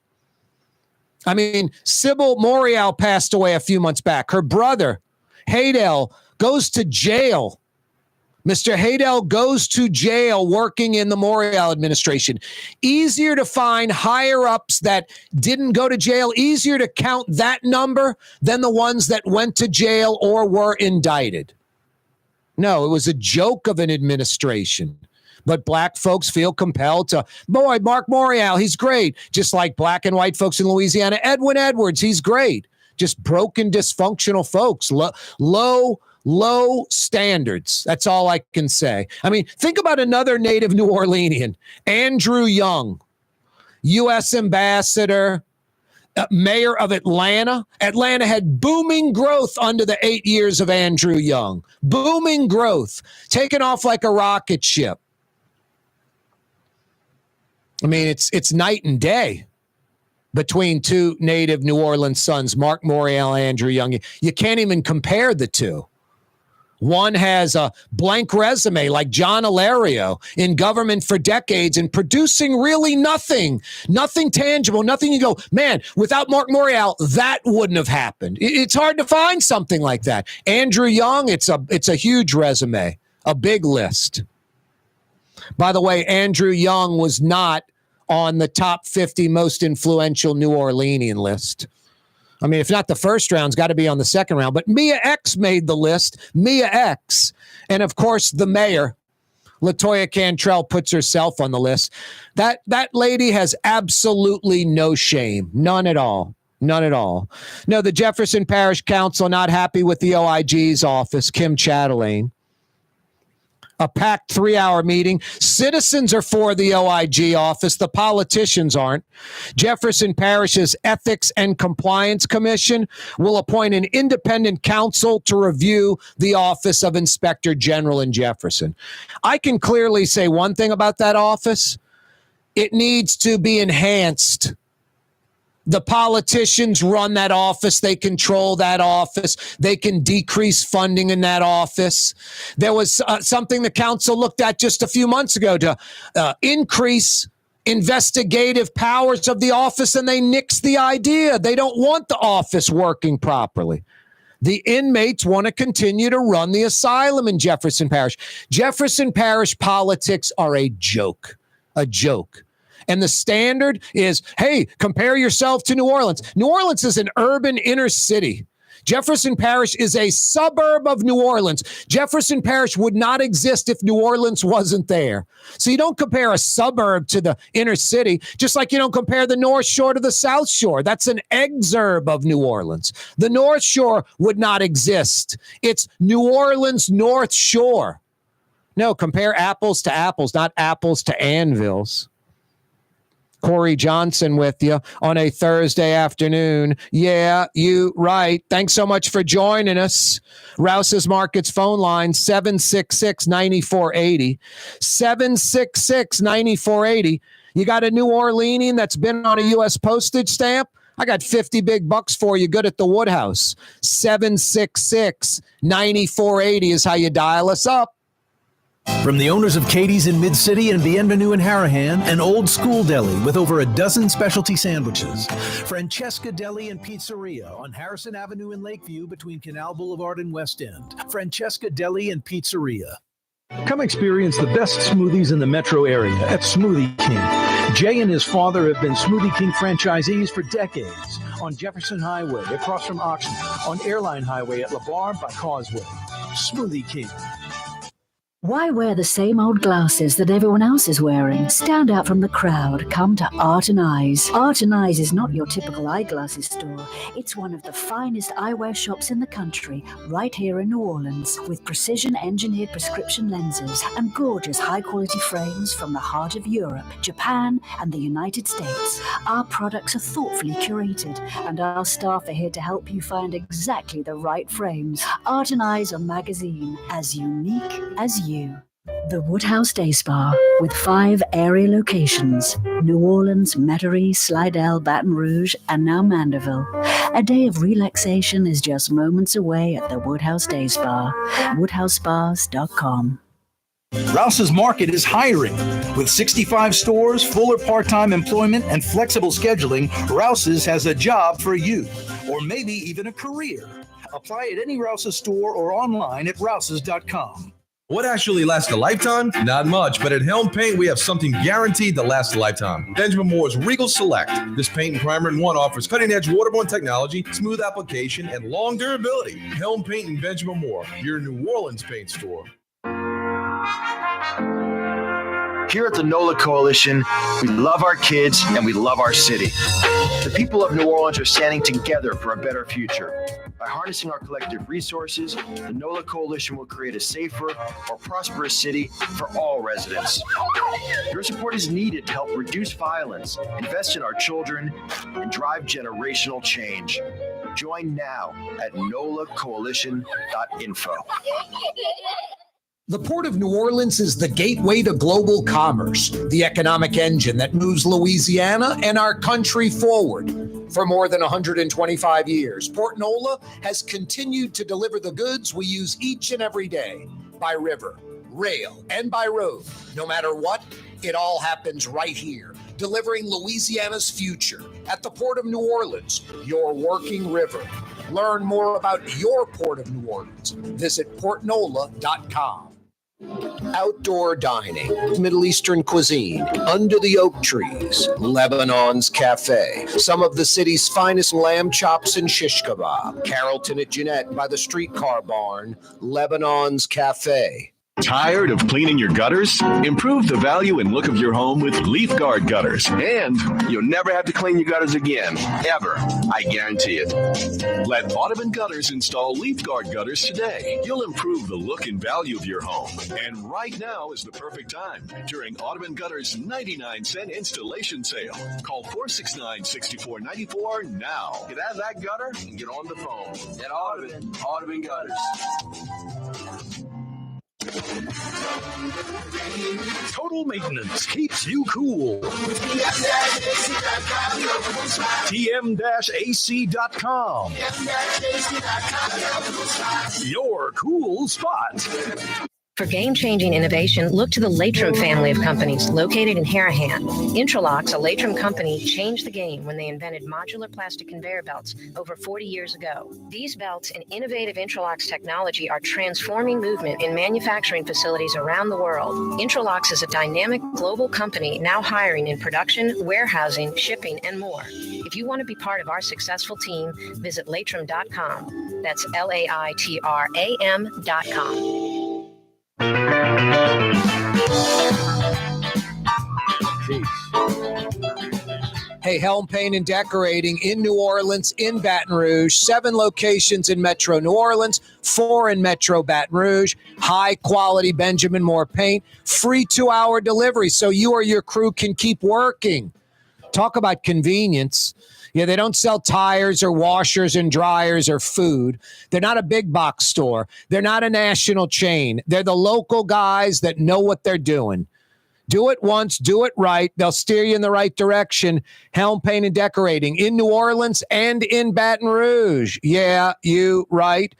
I mean, Sybil Morial passed away a few months back. Her brother, Haydel, goes to jail. Mr. Haydel goes to jail working in the Morial administration. Easier to find higher-ups that didn't go to jail, easier to count that number than the ones that went to jail or were indicted. No, it was a joke of an administration. But black folks feel compelled to, boy, Mark Morial, he's great. Just like black and white folks in Louisiana. Edwin Edwards, he's great. Just broken, dysfunctional folks. Low standards. That's all I can say. I mean, think about another native New Orleanian, Andrew Young, U.S. ambassador, mayor of Atlanta. Atlanta had booming growth under the 8 years of Andrew Young. Booming growth, taking off like a rocket ship. I mean, it's night and day between two native New Orleans sons, Mark Morial and Andrew Young. You can't even compare the two. One has a blank resume like John Alario in government for decades and producing really nothing tangible, nothing you go, man, without Mark Morial, that wouldn't have happened. It's hard to find something like that. Andrew Young, it's a huge resume, a big list. By the way, Andrew Young was not on the top 50 most influential New Orleanian list. I mean, if not the first round, it's got to be on the second round. But Mia X made the list. Mia X. And, of course, the mayor, LaToya Cantrell, puts herself on the list. That lady has absolutely no shame. None at all. None at all. No, the Jefferson Parish Council not happy with the OIG's office, Kim Chatelaine. A packed 3-hour meeting. Citizens are for the OIG office. The politicians aren't. Jefferson Parish's Ethics and Compliance Commission will appoint an independent counsel to review the office of Inspector General in Jefferson. I can clearly say one thing about that office. It needs to be enhanced. The politicians run that office. They control that office. They can decrease funding in that office. There was something the council looked at just a few months ago to increase investigative powers of the office, and they nixed the idea. They don't want the office working properly. The inmates want to continue to run the asylum in Jefferson Parish. Jefferson Parish politics are a joke. A joke. And the standard is, hey, compare yourself to New Orleans. New Orleans is an urban inner city. Jefferson Parish is a suburb of New Orleans. Jefferson Parish would not exist if New Orleans wasn't there. So you don't compare a suburb to the inner city, just like you don't compare the North Shore to the South Shore. That's an exurb of New Orleans. The North Shore would not exist. It's New Orleans North Shore. No, compare apples to apples, not apples to anvils. Corey Johnson with you on a Thursday afternoon. Yeah, you right. Thanks so much for joining us. Rouse's Markets phone line, 766-9480. 766-9480. You got a New Orleanian that's been on a U.S. postage stamp? I got 50 big bucks for you. Good at the Woodhouse. 766-9480 is how you dial us up. From the owners of Katie's in Mid-City and Bienvenue in Harahan, an old school deli with over a dozen specialty sandwiches. Francesca Deli and Pizzeria on Harrison Avenue in Lakeview between Canal Boulevard and West End. Francesca Deli and Pizzeria. Come experience the best smoothies in the metro area at Smoothie King. Jay and his father have been Smoothie King franchisees for decades. On Jefferson Highway, across from Oxnard, on Airline Highway at LeBar by Causeway. Smoothie King. Why wear the same old glasses that everyone else is wearing? Stand out from the crowd. Come to Art and Eyes. Art and Eyes is not your typical eyeglasses store. It's one of the finest eyewear shops in the country, right here in New Orleans, with precision-engineered prescription lenses and gorgeous high-quality frames from the heart of Europe, Japan, and the United States. Our products are thoughtfully curated, and our staff are here to help you find exactly the right frames. Art and Eyes are magazine, as unique as you. The Woodhouse Day Spa, with 5 area locations: New Orleans, Metairie, Slidell, Baton Rouge, and now Mandeville. A day of relaxation is just moments away at the Woodhouse Day Spa. WoodhouseSpas.com. Rouse's Market is hiring. With 65 stores, full or part-time employment, and flexible scheduling, Rouse's has a job for you, or maybe even a career. Apply at any Rouse's store or online at rouses.com. What actually lasts a lifetime? Not much, but at Helm Paint, we have something guaranteed to last a lifetime. Benjamin Moore's Regal Select. This paint and primer in one offers cutting-edge waterborne technology, smooth application, and long durability. Helm Paint and Benjamin Moore, your New Orleans paint store. Here at the NOLA Coalition, we love our kids and we love our city. The people of New Orleans are standing together for a better future. By harnessing our collective resources, the NOLA Coalition will create a safer, more prosperous city for all residents. Your support is needed to help reduce violence, invest in our children, and drive generational change. Join now at nolacoalition.info. The Port of New Orleans is the gateway to global commerce, the economic engine that moves Louisiana and our country forward. For more than 125 years, Port Nola has continued to deliver the goods we use each and every day by river, rail, and by road. No matter what, it all happens right here, delivering Louisiana's future at the Port of New Orleans, your working river. Learn more about your Port of New Orleans. Visit portnola.com. Outdoor dining, Middle Eastern cuisine, under the oak trees, Lebanon's Cafe, some of the city's finest lamb chops and shish kebab, Carrollton at Jeanette by the streetcar barn, Lebanon's Cafe. Tired of cleaning your gutters? Improve the value and look of your home with Leaf Guard gutters. And you'll never have to clean your gutters again, ever. I guarantee it. Let Audubon Gutters install Leaf Guard gutters today. You'll improve the look and value of your home. And right now is the perfect time during Audubon Gutters' 99-cent installation sale. Call 469-6494 now. Get out of that gutter and get on the phone. At Audubon Gutters. Total maintenance keeps you cool. TM-AC.com. Your cool spot. For game-changing innovation, look to the Latrim family of companies located in Harahan. Intralocks, a Latrim company, changed the game when they invented modular plastic conveyor belts over 40 years ago. These belts and innovative Intralocks technology are transforming movement in manufacturing facilities around the world. Intralocks is a dynamic global company now hiring in production, warehousing, shipping, and more. If you want to be part of our successful team, visit latrim.com. That's LAITRAM.com. Hey, Helm Paint and Decorating in New Orleans, in Baton Rouge, 7 locations in Metro New Orleans, 4 in Metro Baton Rouge, high quality Benjamin Moore paint, free 2-hour delivery so you or your crew can keep working. Talk about convenience. Yeah, they don't sell tires or washers and dryers or food. They're not a big box store. They're not a national chain. They're the local guys that know what they're doing. Do it once, do it right. They'll steer you in the right direction. Helm Paint and Decorating in New Orleans and in Baton Rouge. Yeah, you right.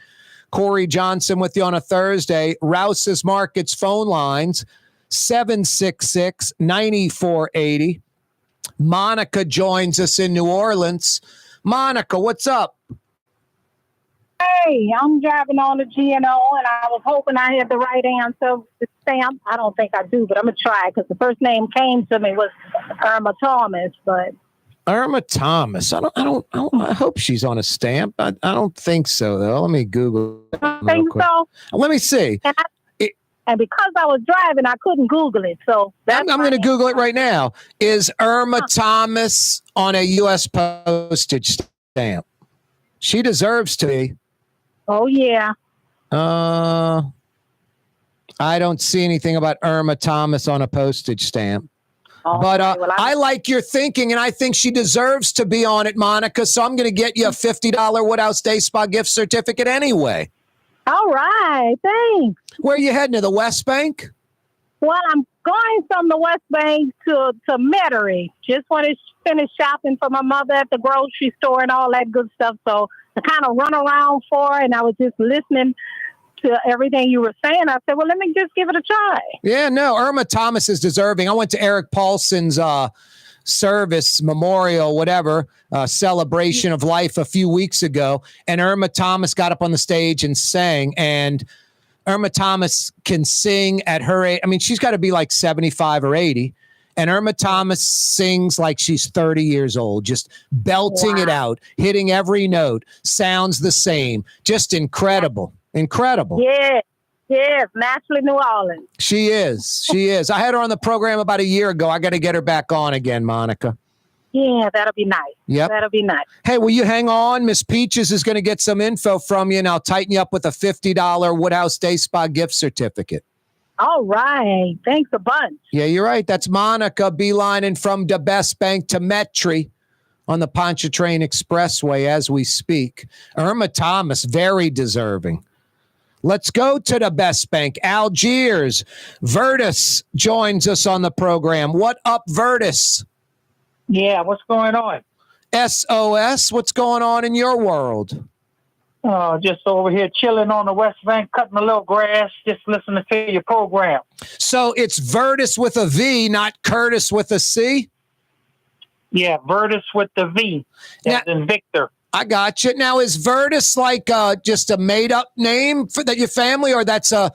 Corey Johnson with you on a Thursday. Rouse's Markets phone lines, 766-9480. Monica joins us in New Orleans. Monica, what's up? Hey, I'm driving on the GNO, and I was hoping I had the right answer. The stamp, I don't think I do, but I'm gonna try because the first name came to me was Irma Thomas. But Irma Thomas. I hope she's on a stamp. I don't think so though. Let me Google it. I think so. Let me see. And because I was driving, I couldn't Google it. So I'm going to Google it right now. Is Irma Thomas on a U.S. postage stamp? She deserves to be. Oh, yeah. I don't see anything about Irma Thomas on a postage stamp. But I like your thinking, and I think she deserves to be on it, Monica. So I'm going to get you a $50 Woodhouse Day Spa gift certificate anyway. All right, thanks. Where are you heading, to the West Bank? Well, I'm going from the West Bank to Metairie. Just want to finish shopping for my mother at the grocery store and all that good stuff. So I kind of run around for her, and I was just listening to everything you were saying. I said, well, let me just give it a try. Yeah, no, Irma Thomas is deserving. I went to Eric Paulson's service, memorial, whatever, celebration of life a few weeks ago, and Irma Thomas got up on the stage and sang. And Irma Thomas can sing at her age. I mean, she's got to be like 75 or 80. And Irma Thomas sings like she's 30 years old, just belting it out, hitting every note, sounds the same. Just incredible. Incredible. Yes, naturally New Orleans. She is. She is. I had her on the program about a year ago. I got to get her back on again, Monica. Yeah, that'll be nice. Yep. That'll be nice. Hey, will you hang on? Miss Peaches is going to get some info from you, and I'll tighten you up with a $50 Woodhouse Day Spa gift certificate. All right. Thanks a bunch. Yeah, you're right. That's Monica beelining from the Best Bank to Metri on the Pontchartrain Expressway as we speak. Irma Thomas, very deserving. Let's go to the Best Bank. Algiers. Vertus joins us on the program. What up, Vertus? Yeah, what's going on? SOS, what's going on in your world? Just over here chilling on the West Bank, cutting a little grass, just listening to your program. So it's Vertus with a V, not Curtis with a C? Yeah, Vertus with the V, as in Victor. I got you. Now, is Vertus like just a made-up name for that your family, or that's a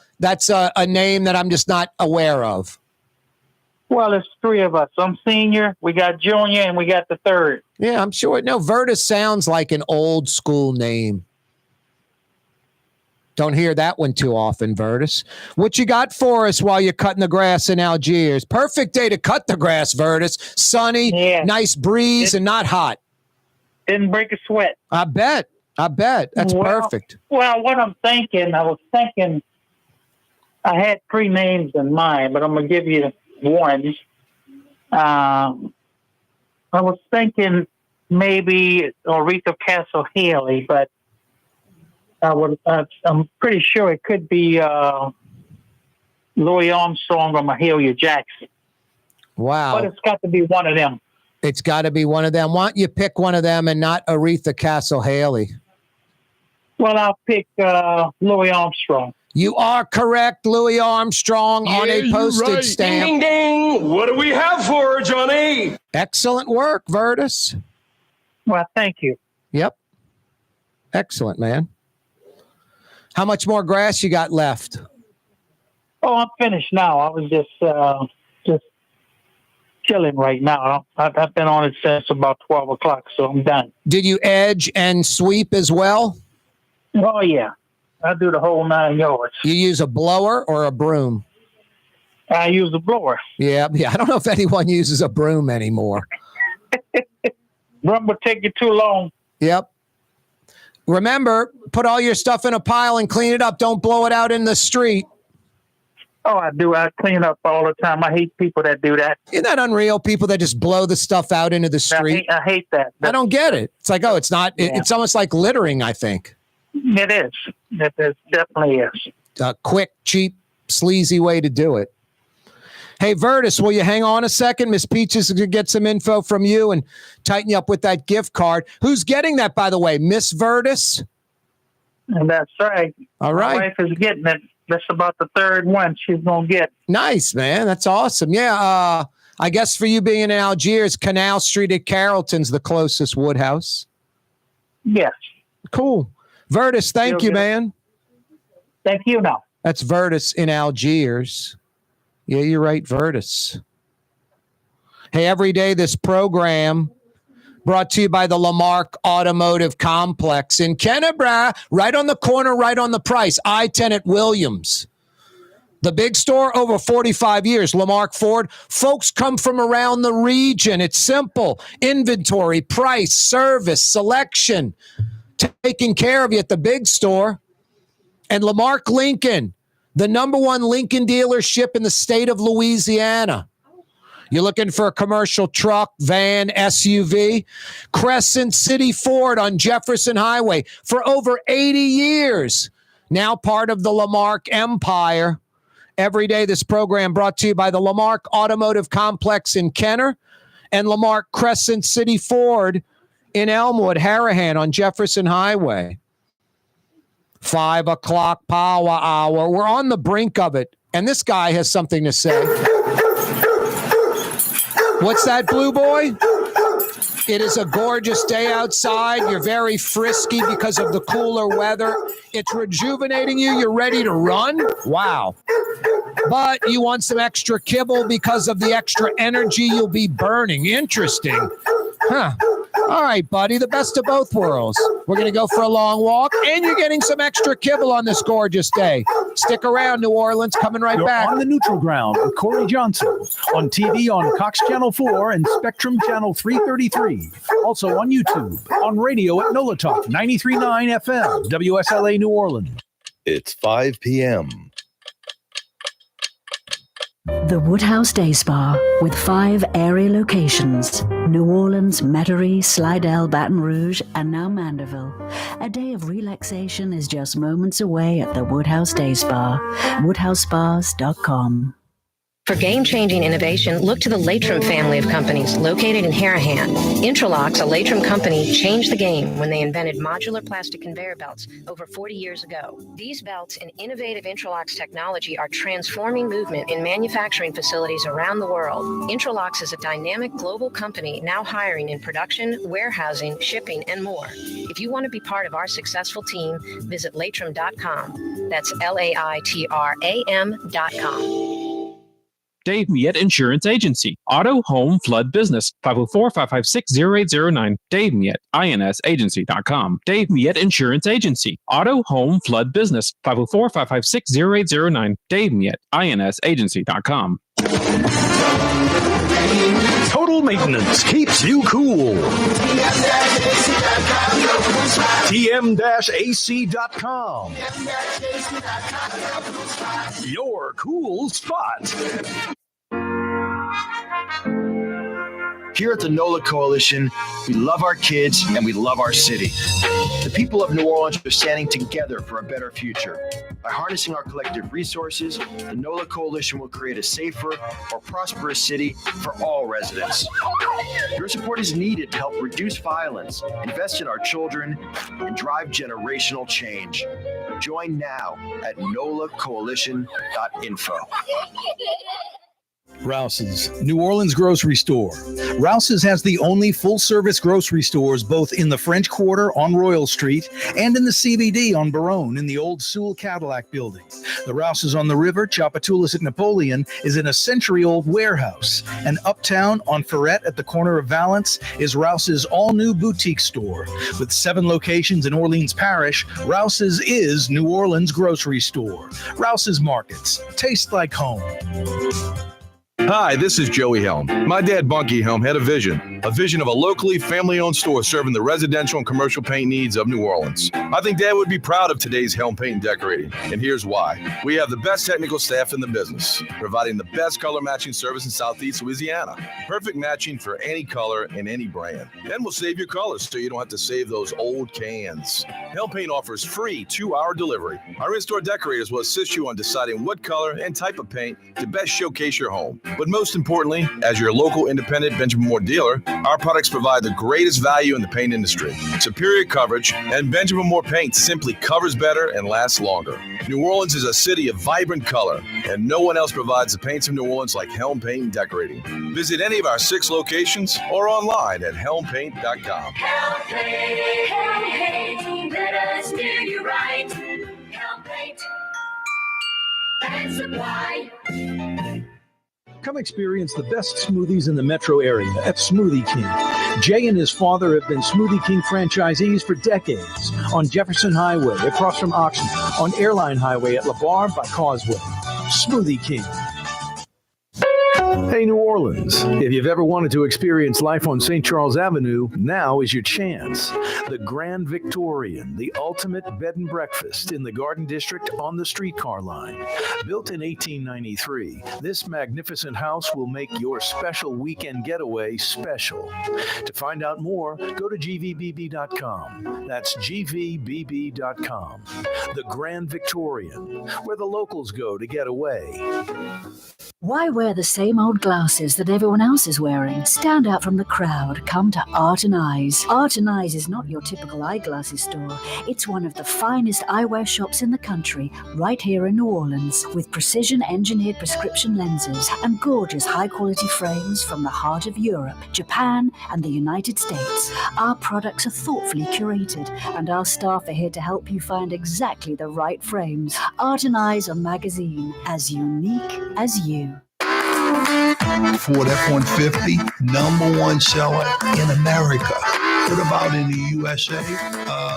name that I'm just not aware of? Well, it's three of us. I'm senior, we got junior, and we got the third. Yeah, I'm sure. No, Vertus sounds like an old school name. Don't hear that one too often, Vertus. What you got for us while you're cutting the grass in Algiers? Perfect day to cut the grass, Vertus. Sunny, nice breeze, and not hot. Didn't break a sweat. I bet. That's perfect. Well, what I'm thinking, I had three names in mind, but I'm going to give you one. I was thinking maybe Aretha Castle Haley, but I'm pretty sure it could be Louis Armstrong or Mahalia Jackson. Wow. But it's got to be one of them. It's got to be one of them. Why don't you pick one of them and not Aretha Castle Haley? Well, I'll pick Louis Armstrong. You are correct, Louis Armstrong, on a postage stamp. Ding, ding, ding. What do we have for her, Johnny? Excellent work, Vertus. Well, thank you. Yep. Excellent, man. How much more grass you got left? Oh, I'm finished now. I was just chilling right now. I've been on it since about 12 o'clock, so I'm done. Did you edge and sweep as well? Oh, yeah. I do the whole 9 yards. You use a blower or a broom? I use a blower. Yeah. I don't know if anyone uses a broom anymore. Broom would take you too long. Yep. Remember, put all your stuff in a pile and clean it up. Don't blow it out in the street. Oh, I do. I clean up all the time. I hate people that do that. Isn't that unreal? People that just blow the stuff out into the street. I hate that. I don't get it. It's like, it's not. It's almost like littering, I think. It is. It definitely is. A quick, cheap, sleazy way to do it. Hey, Vertus, will you hang on a second? Miss Peaches is going to get some info from you and tighten you up with that gift card. Who's getting that, by the way? Miss Vertus? And that's right. All right. My wife is getting it. That's about the third one she's going to get. Nice, man. That's awesome. Yeah. I guess for you being in Algiers, Canal Street at Carrollton's the closest Woodhouse. Yes. Cool. Vertus, thank you, man. Thank you now. That's Vertus in Algiers. Yeah, you're right, Vertus. Hey, every day this program brought to you by the Lamarck Automotive Complex in Kennebra, right on the corner, right on the price. I-10 at Williams. The big store, over 45 years. Lamarck Ford. Folks come from around the region. It's simple. Inventory, price, service, selection. Taking care of you at the big store. And Lamarck Lincoln, the number one Lincoln dealership in the state of Louisiana. You're looking for a commercial truck, van, SUV? Crescent City Ford on Jefferson Highway for over 80 years. Now part of the Lamarck empire. Every day this program brought to you by the Lamarck Automotive Complex in Kenner and Lamarck Crescent City Ford in Elmwood, Harahan on Jefferson Highway. 5 o'clock power hour. We're on the brink of it. And this guy has something to say. What's that, Blue Boy? It is a gorgeous day outside. You're very frisky because of the cooler weather. It's rejuvenating you. You're ready to run. Wow. But you want some extra kibble because of the extra energy you'll be burning. Interesting. Huh. All right, buddy, the best of both worlds. We're going to go for a long walk, and you're getting some extra kibble on this gorgeous day. Stick around, New Orleans. Coming right You're back. on the neutral ground with Corey Johnson on TV on Cox Channel 4 and Spectrum Channel 333. Also on YouTube, on radio at NOLA Talk 93.9 FM, WSLA New Orleans. It's 5 p.m. The Woodhouse Day Spa, with 5 area locations: New Orleans, Metairie, Slidell, Baton Rouge, and now Mandeville. A day of relaxation is just moments away at the Woodhouse Day Spa. WoodhouseSpas.com. For game-changing innovation, look to the Latrim family of companies located in Harahan. Intralox, a Latrim company, changed the game when they invented modular plastic conveyor belts over 40 years ago. These belts and innovative Intralox technology are transforming movement in manufacturing facilities around the world. Intralox is a dynamic global company now hiring in production, warehousing, shipping, and more. If you want to be part of our successful team, visit Latrim.com. That's LAITRAM.com. Dave Miette Insurance Agency. Auto, home, flood, business. 504-556-0809. Dave Miette, INSagency.com. Dave Miette Insurance Agency. Auto, home, flood, business. 504-556-0809. Dave Miette, INSagency.com. Total maintenance keeps you cool. TM-AC.com. Your cool spot. Here at the NOLA Coalition, we love our kids and we love our city. The people of New Orleans are standing together for a better future. By harnessing our collective resources, the NOLA Coalition will create a safer, more prosperous city for all residents. Your support is needed to help reduce violence, invest in our children, and drive generational change. Join now at nolacoalition.info. Rouse's, New Orleans grocery store. Rouse's has the only full-service grocery stores both in the French Quarter on Royal Street and in the CBD on Baronne in the old Sewell Cadillac building. The Rouse's on the river, Tchoupitoulas at Napoleon, is in a century-old warehouse. And uptown on Ferret at the corner of Valence is Rouse's all-new boutique store. With 7 locations in Orleans Parish, Rouse's is New Orleans grocery store. Rouse's Markets. Taste like home. Hi, this is Joey Helm. My dad, Bunky Helm, had a vision of a locally family-owned store serving the residential and commercial paint needs of New Orleans. I think Dad would be proud of today's Helm Paint and Decorating, and here's why. We have the best technical staff in the business, providing the best color matching service in Southeast Louisiana. Perfect matching for any color and any brand. Then we'll save your colors so you don't have to save those old cans. Helm Paint offers free 2-hour delivery. Our in-store decorators will assist you on deciding what color and type of paint to best showcase your home. But most importantly, as your local independent Benjamin Moore dealer, our products provide the greatest value in the paint industry. Superior coverage, and Benjamin Moore paint simply covers better and lasts longer. New Orleans is a city of vibrant color, and no one else provides the paints of New Orleans like Helm Paint and Decorating. Visit any of our 6 locations or online at helmpaint.com. Helm Paint, let us do you right. Helm Paint and Supply. Come experience the best smoothies in the metro area at Smoothie King. Jay and his father have been Smoothie King franchisees for decades on Jefferson Highway, across from Oxnard, on Airline Highway at La Barre by Causeway. Smoothie King. Hey, New Orleans, if you've ever wanted to experience life on St. Charles Avenue, now is your chance. The Grand Victorian, the ultimate bed and breakfast in the Garden District on the streetcar line. Built in 1893, this magnificent house will make your special weekend getaway special. To find out more, go to gvbb.com. That's gvbb.com. The Grand Victorian, where the locals go to get away. Why wear the same old glasses that everyone else is wearing? Stand out from the crowd. Come to Art and Eyes. Art and Eyes is not your typical eyeglasses store. It's one of the finest eyewear shops in the country, right here in New Orleans, with precision-engineered prescription lenses and gorgeous high-quality frames from the heart of Europe, Japan, and the United States. Our products are thoughtfully curated, and our staff are here to help you find exactly the right frames. Art and Eyes on magazine, as unique as you. Ford F-150, #1 seller in America. What about in the USA?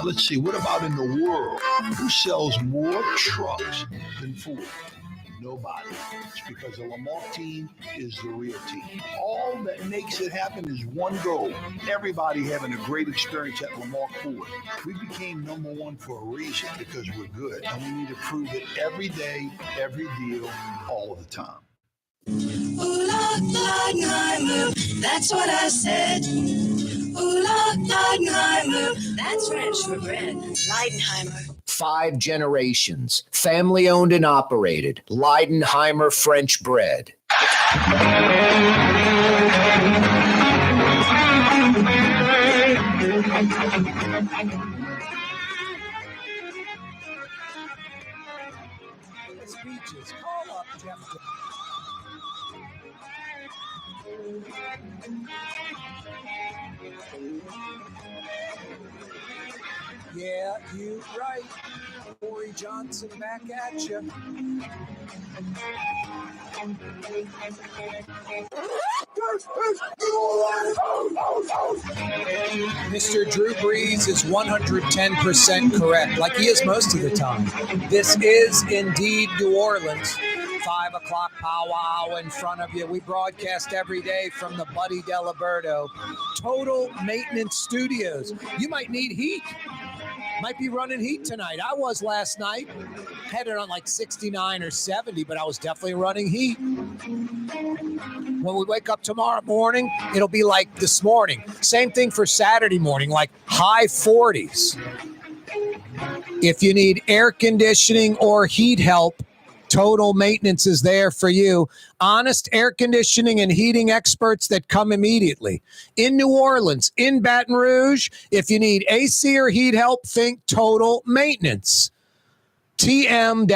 Let's see, what about in the world? Who sells more trucks than Ford? Nobody. It's because the Lamar team is the real team. All that makes it happen is one goal. Everybody having a great experience at Lamar Ford. We became #1 for a reason, because we're good. And we need to prove it every day, every deal, all of the time. Ooh, Leidenheimer, that's what I said. Ooh, Leidenheimer, that's French for bread. Leidenheimer. 5 generations, family owned and operated. Leidenheimer French bread. Speeches. Call up Jeff. Yeah, you right. Corey Johnson back at you. Mr. Drew Brees is 110% correct, like he is most of the time. This is indeed New Orleans. 5 o'clock powwow in front of you. We broadcast every day from the Buddy Deliberto Total Maintenance Studios. You might need heat. Might be running heat tonight. I was last night. Had it on like 69 or 70, but I was definitely running heat. When we wake up tomorrow morning, it'll be like this morning. Same thing for Saturday morning, like high 40s. If you need air conditioning or heat help, Total Maintenance is there for you. Honest air conditioning and heating experts that come immediately. In New Orleans, in Baton Rouge, if you need AC or heat help, think Total Maintenance. TM-AC.com.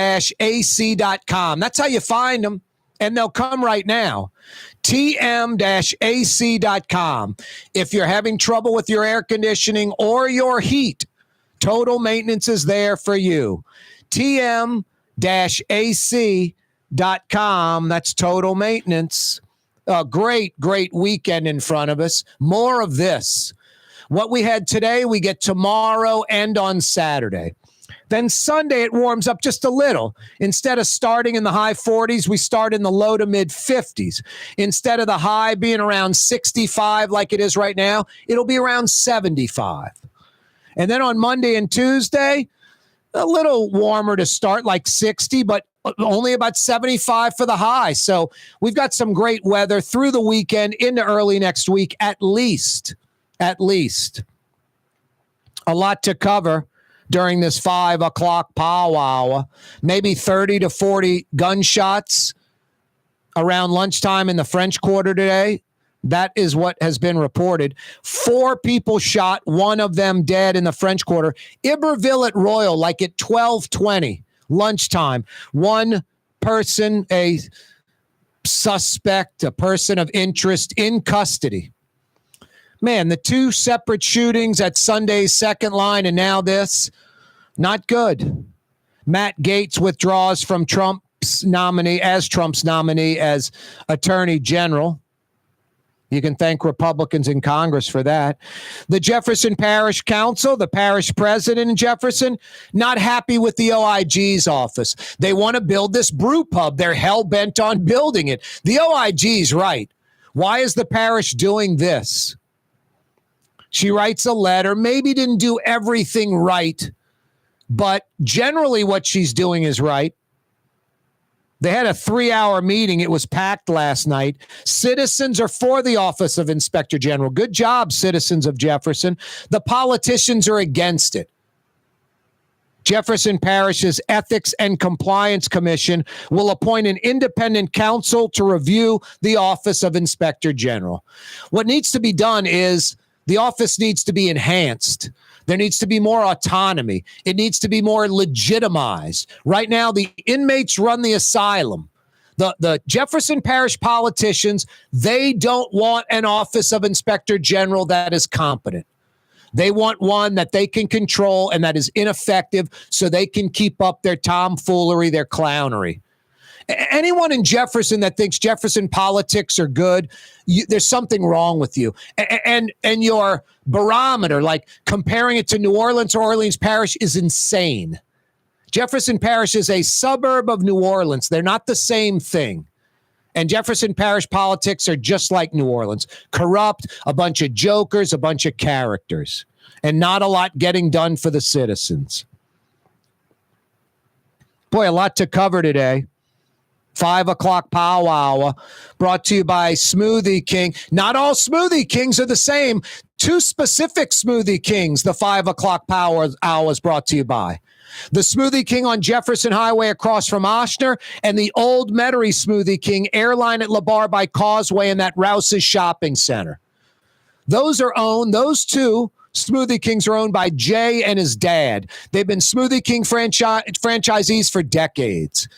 That's how you find them, and they'll come right now. TM-AC.com. If you're having trouble with your air conditioning or your heat, Total Maintenance is there for you. TM-AC.com. That's Total Maintenance. A great weekend in front of us. More of this. What we had today, we get tomorrow and on Saturday. Then Sunday, it warms up just a little. Instead of starting in the high 40s, we start in the low to mid 50s. Instead of the high being around 65 like it is right now, it'll be around 75. And then on Monday and Tuesday, a little warmer to start, like 60, but only about 75 for the high. So we've got some great weather through the weekend into early next week, at least. A lot to cover during this 5 o'clock powwow. Maybe 30 to 40 gunshots around lunchtime in the French Quarter today. That is what has been reported. 4 people shot, one of them dead in the French Quarter. Iberville at Royal, like at 12:20, lunchtime. One person, a suspect, a person of interest, in custody. Man, the 2 separate shootings at Sunday's Second Line and now this, not good. Matt Gaetz withdraws from Trump's nominee as Attorney General. You can thank Republicans in Congress for that. The Jefferson Parish Council, the parish president in Jefferson, not happy with the OIG's office. They want to build this brew pub. They're hell-bent on building it. The OIG's right. Why is the parish doing this? She writes a letter, maybe didn't do everything right, but generally what she's doing is right. They had a 3-hour meeting. It was packed last night. Citizens are for the Office of Inspector General. Good job, citizens of Jefferson. The politicians are against it. Jefferson Parish's Ethics and Compliance Commission will appoint an independent counsel to review the Office of Inspector General. What needs to be done is the office needs to be enhanced. There needs to be more autonomy. It needs to be more legitimized. Right now, the inmates run the asylum. The Jefferson Parish politicians, they don't want an Office of Inspector General that is competent. They want one that they can control and that is ineffective so they can keep up their tomfoolery, their clownery. Anyone in Jefferson that thinks Jefferson politics are good, there's something wrong with you. And your barometer, like comparing it to New Orleans or Orleans Parish, is insane. Jefferson Parish is a suburb of New Orleans. They're not the same thing. And Jefferson Parish politics are just like New Orleans. Corrupt, a bunch of jokers, a bunch of characters, and not a lot getting done for the citizens. Boy, a lot to cover today. 5 o'clock powwow brought to you by Smoothie King. Not all Smoothie Kings are the same. 2 specific Smoothie Kings, the 5 o'clock power hour is brought to you by. The Smoothie King on Jefferson Highway across from Ochsner, and the Old Metairie Smoothie King airline at LeBar by Causeway in that Rouse's Shopping Center. Those 2 Smoothie Kings are owned by Jay and his dad. They've been Smoothie King franchisees for decades.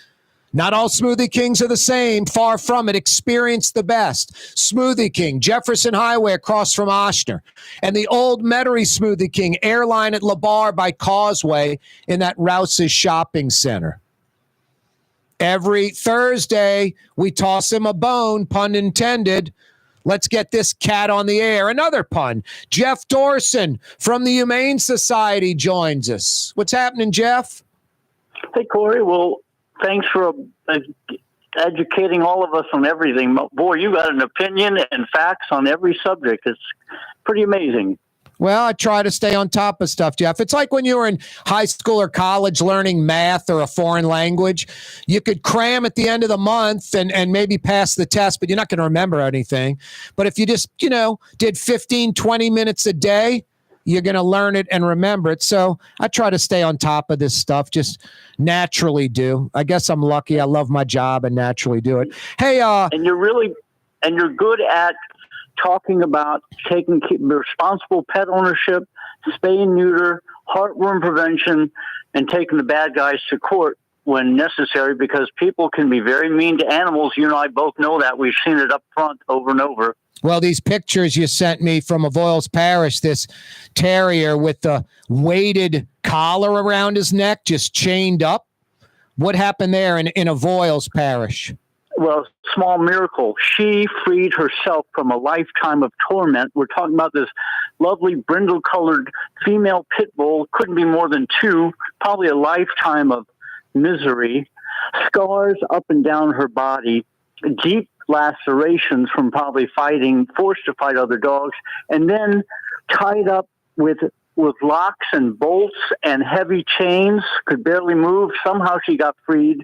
Not all Smoothie Kings are the same. Far from it. Experience the best. Smoothie King, Jefferson Highway across from Ochsner. And the Old Metairie Smoothie King, airline at LeBar by Causeway in that Rouse's Shopping Center. Every Thursday, we toss him a bone, pun intended. Let's get this cat on the air. Another pun. Jeff Dorson from the Humane Society joins us. What's happening, Jeff? Hey, Corey. Well, thanks for educating all of us on everything. Boy, you got an opinion and facts on every subject. It's pretty amazing. Well, I try to stay on top of stuff, Jeff. It's like when you were in high school or college learning math or a foreign language. You could cram at the end of the month and maybe pass the test, but you're not going to remember anything. But if you just, did 15, 20 minutes a day, you're going to learn it and remember it. So I try to stay on top of this stuff, just naturally do. I guess I'm lucky. I love my job and naturally do it. Hey, and you're good at talking about taking responsible pet ownership, spay and neuter, heartworm prevention, and taking the bad guys to court when necessary, because people can be very mean to animals. You and I both know that. We've seen it up front over and over. Well, these pictures you sent me from Avoyelles Parish, this terrier with the weighted collar around his neck, just chained up. What happened there in Avoyelles Parish? Well, small miracle. She freed herself from a lifetime of torment. We're talking about this lovely brindle-colored female pit bull. Couldn't be more than 2, probably a lifetime of misery. Scars up and down her body, deep lacerations from probably forced to fight other dogs, and then tied up with locks and bolts and heavy chains, could barely move. Somehow she got freed,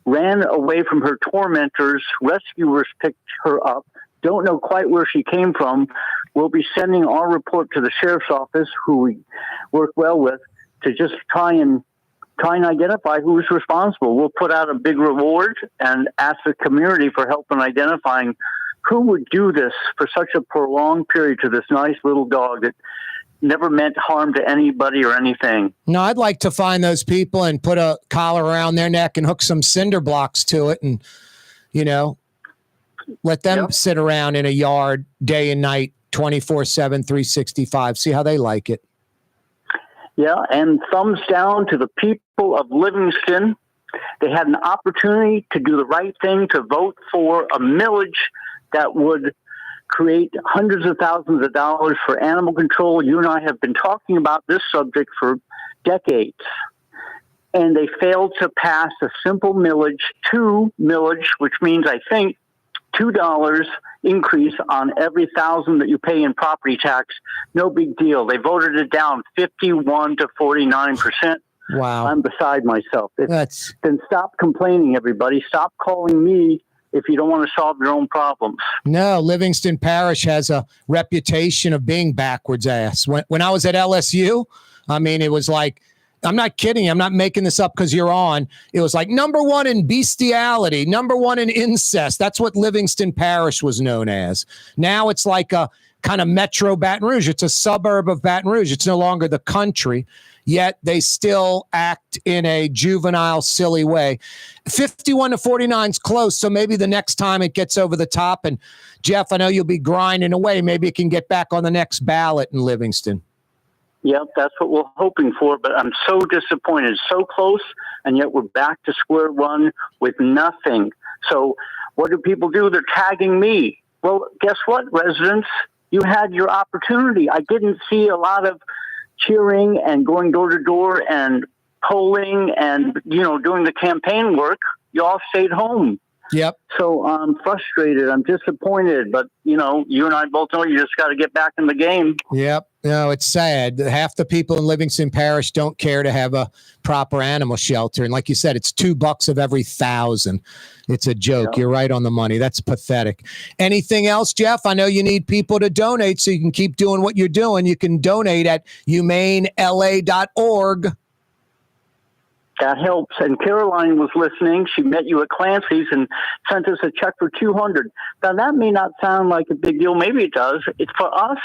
ran away from her tormentors. Rescuers picked her up. Don't know quite where she came from. We'll be sending our report to the sheriff's office, who we work well with, to just try and identify who is responsible. We'll put out a big reward and ask the community for help in identifying who would do this for such a prolonged period to this nice little dog that never meant harm to anybody or anything. No, I'd like to find those people and put a collar around their neck and hook some cinder blocks to it and, let them sit around in a yard day and night, 24/7, 365. See how they like it. Yeah, and thumbs down to the people of Livingston. They had an opportunity to do the right thing, to vote for a millage that would create hundreds of thousands of dollars for animal control. You and I have been talking about this subject for decades. And they failed to pass a simple millage, which means, I think, $2 increase on every $1,000 that you pay in property tax. No big deal. They voted it down 51 to 49%. Wow. I'm beside myself. Then stop complaining, everybody. Stop calling me if you don't want to solve your own problems. No, Livingston Parish has a reputation of being backwards ass. When I was at LSU, it was like I'm not kidding. I'm not making this up because you're on. It was like number one in bestiality, number one in incest. That's what Livingston Parish was known as. Now it's like a kind of metro Baton Rouge. It's a suburb of Baton Rouge. It's no longer the country, yet they still act in a juvenile, silly way. 51-49 is close, so maybe the next time it gets over the top. And Jeff, I know you'll be grinding away. Maybe it can get back on the next ballot in Livingston. Yep, that's what we're hoping for, but I'm so disappointed. So close, and yet we're back to square one with nothing. So what do people do? They're tagging me. Well, guess what, residents? You had your opportunity. I didn't see a lot of cheering and going door to door and polling and, doing the campaign work. You all stayed home. Yep. So I'm frustrated. I'm disappointed. But, you and I both know you just got to get back in the game. Yep. No, it's sad. Half the people in Livingston Parish don't care to have a proper animal shelter. And like you said, it's $2 of every 1,000. It's a joke. Yep. You're right on the money. That's pathetic. Anything else, Jeff? I know you need people to donate so you can keep doing what you're doing. You can donate at humanela.org. That helps. And Caroline was listening. She met you at Clancy's and sent us a check for $200. Now, that may not sound like a big deal. Maybe it does. It's for us.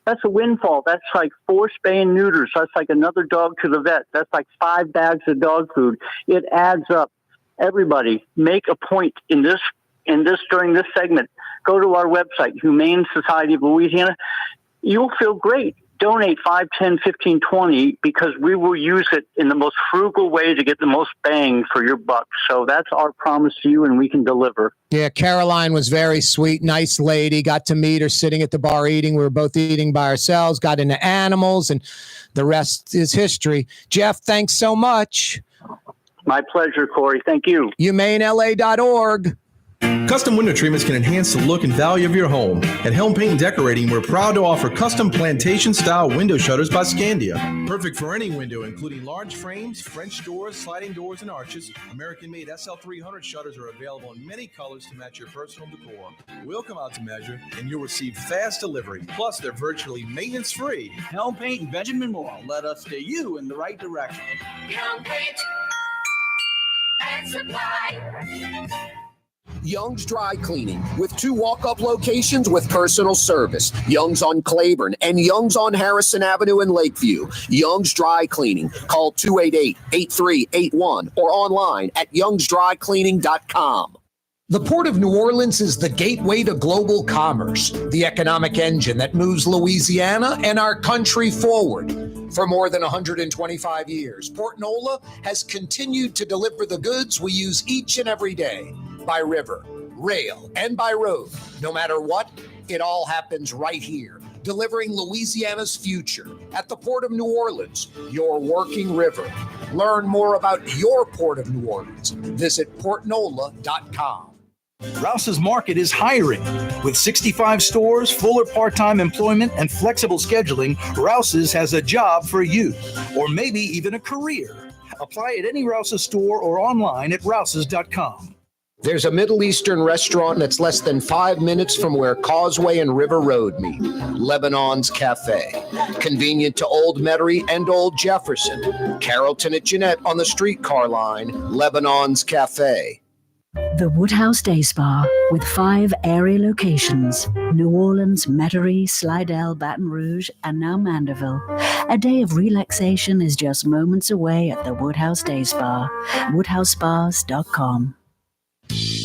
That's a windfall. That's like 4 spay and neuters. That's like another dog to the vet. That's like 5 bags of dog food. It adds up. Everybody, make a point in this during this segment. Go to our website, Humane Society of Louisiana. You'll feel great. Donate 5, 10, 15, 20, because we will use it in the most frugal way to get the most bang for your buck. So that's our promise to you, and we can deliver. Yeah, Caroline was very sweet, nice lady. Got to meet her sitting at the bar eating. We were both eating by ourselves, got into animals, and the rest is history. Jeff, thanks so much. My pleasure, Corey. Thank you. HumaneLA.org. Custom window treatments can enhance the look and value of your home. At Helm Paint and Decorating, we're proud to offer custom plantation-style window shutters by Scandia. Perfect for any window, including large frames, French doors, sliding doors, and arches. American-made SL300 shutters are available in many colors to match your personal decor. We'll come out to measure, and you'll receive fast delivery. Plus, they're virtually maintenance-free. Helm Paint and Benjamin Moore. Let us steer you in the right direction. Helm Paint and Supply. Young's Dry Cleaning, with 2 walk-up locations with personal service. Young's on Claiborne and Young's on Harrison Avenue in Lakeview. Young's Dry Cleaning. Call 288-8381 or online at youngsdrycleaning.com. The Port of New Orleans is the gateway to global commerce, the economic engine that moves Louisiana and our country forward. For more than 125 years, Port Nola has continued to deliver the goods we use each and every day, by river, rail, and by road. No matter what, it all happens right here, delivering Louisiana's future at the Port of New Orleans, your working river. Learn more about your Port of New Orleans. Visit portnola.com. Rouse's Market is hiring. With 65 stores, full or part-time employment, and flexible scheduling, Rouse's has a job for you, or maybe even a career. Apply at any Rouse's store or online at rouses.com. There's a Middle Eastern restaurant that's less than 5 minutes from where Causeway and River Road meet, Lebanon's Cafe. Convenient to Old Metairie and Old Jefferson. Carrollton at Jeanette on the streetcar line, Lebanon's Cafe. The Woodhouse Day Spa, with 5 area locations: New Orleans, Metairie, Slidell, Baton Rouge, and now Mandeville. A day of relaxation is just moments away at the Woodhouse Day Spa. WoodhouseSpas.com.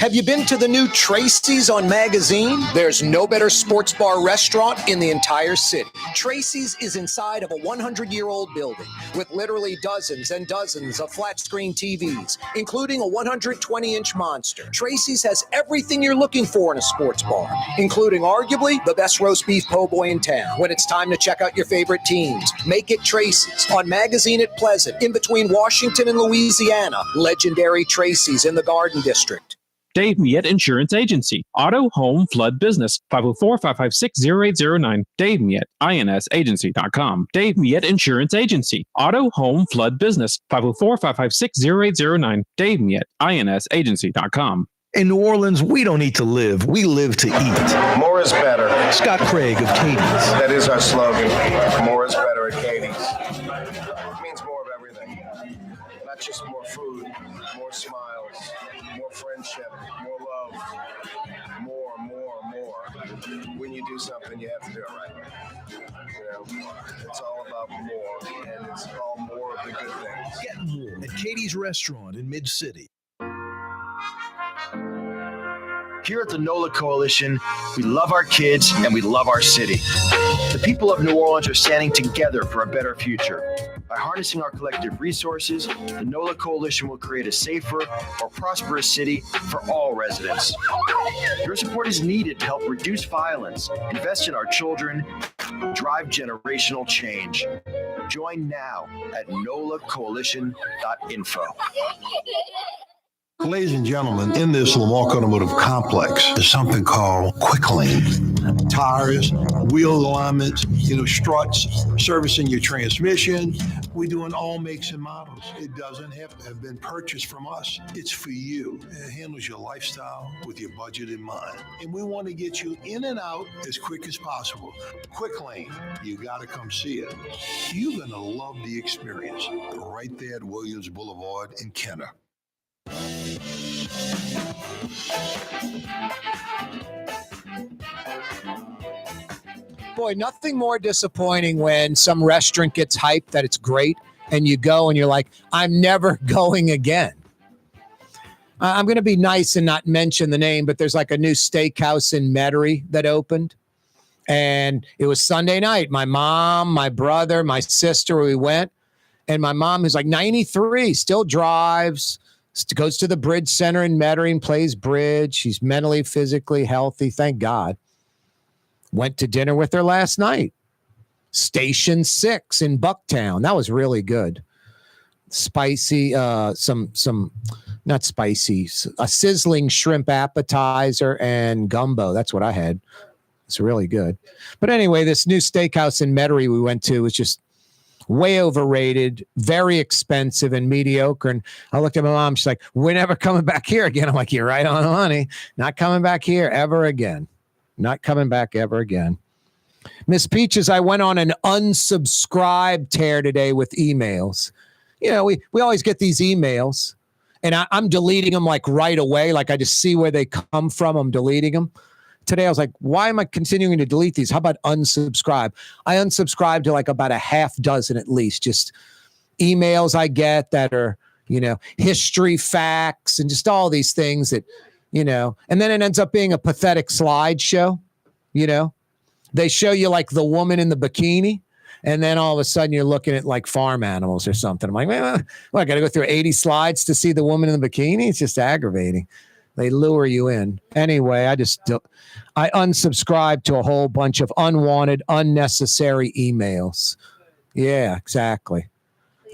Have you been to the new Tracy's on Magazine? There's no better sports bar restaurant in the entire city. Tracy's is inside of a 100-year-old building with literally dozens and dozens of flat-screen TVs, including a 120-inch monster. Tracy's has everything you're looking for in a sports bar, including arguably the best roast beef po' boy in town. When it's time to check out your favorite teams, make it Tracy's on Magazine at Pleasant, in between Washington and Louisiana. Legendary Tracy's in the Garden District. Dave Miette Insurance Agency. Auto, home, flood, business. 504-556-0809. Dave Miette, INSagency.com. Dave Miette Insurance Agency. Auto, home, flood, business. 504-556-0809. Dave Miette, INSagency.com. In New Orleans, we don't eat to live. We live to eat. More is better. Scott Craig of Katie's. That is our slogan. More is better at Katie's. It means more of everything. Just more food, more smiles, more friendship, more love, more. When you do something, you have to do it right. It's all about more, and it's all more of the good things. Get more at Katie's Restaurant in Mid-City. Here at the NOLA Coalition, we love our kids and we love our city. The people of New Orleans are standing together for a better future. By harnessing our collective resources, the NOLA Coalition will create a safer, more prosperous city for all residents. Your support is needed to help reduce violence, invest in our children, drive generational change. Join now at nolacoalition.info. Ladies and gentlemen, in this Lamar Automotive Complex is something called Quick Lane. Tires, wheel alignments, struts, servicing your transmission. We're doing all makes and models. It doesn't have to have been purchased from us. It's for you. It handles your lifestyle with your budget in mind. And we want to get you in and out as quick as possible. Quick Lane, you got to come see it. You're going to love the experience right there at Williams Boulevard in Kenner. Boy, nothing more disappointing when some restaurant gets hyped that it's great and you go and you're like, I'm never going again. I'm going to be nice and not mention the name, but there's like a new steakhouse in Metairie that opened. And it was Sunday night. My mom, my brother, my sister, we went. And my mom, who's like 93, still drives, goes to the Bridge Center in Metairie and plays bridge. She's mentally, physically healthy, thank God. Went to dinner with her last night. Station 6 in Bucktown. That was really good. Spicy, not spicy, a sizzling shrimp appetizer and gumbo. That's what I had. It's really good. But anyway, this new steakhouse in Metairie we went to was just way overrated, very expensive and mediocre. And I looked at my mom. She's like, we're never coming back here again. I'm like, you're right on the money. Not coming back here ever again. Not coming back ever again. Miss Peaches, I went on an unsubscribe tear today with emails. We always get these emails, and I'm deleting them like right away. Like I just see where they come from. I'm deleting them. Today I was like, why am I continuing to delete these? How about unsubscribe? I unsubscribed to like about a half dozen at least, just emails I get that are, history facts and just all these things that, and then it ends up being a pathetic slideshow. They show you like the woman in the bikini, and then all of a sudden you're looking at like farm animals or something. I'm like, man, I got to go through 80 slides to see the woman in the bikini? It's just aggravating. They lure you in. Anyway, I unsubscribed to a whole bunch of unwanted, unnecessary emails. Yeah, exactly.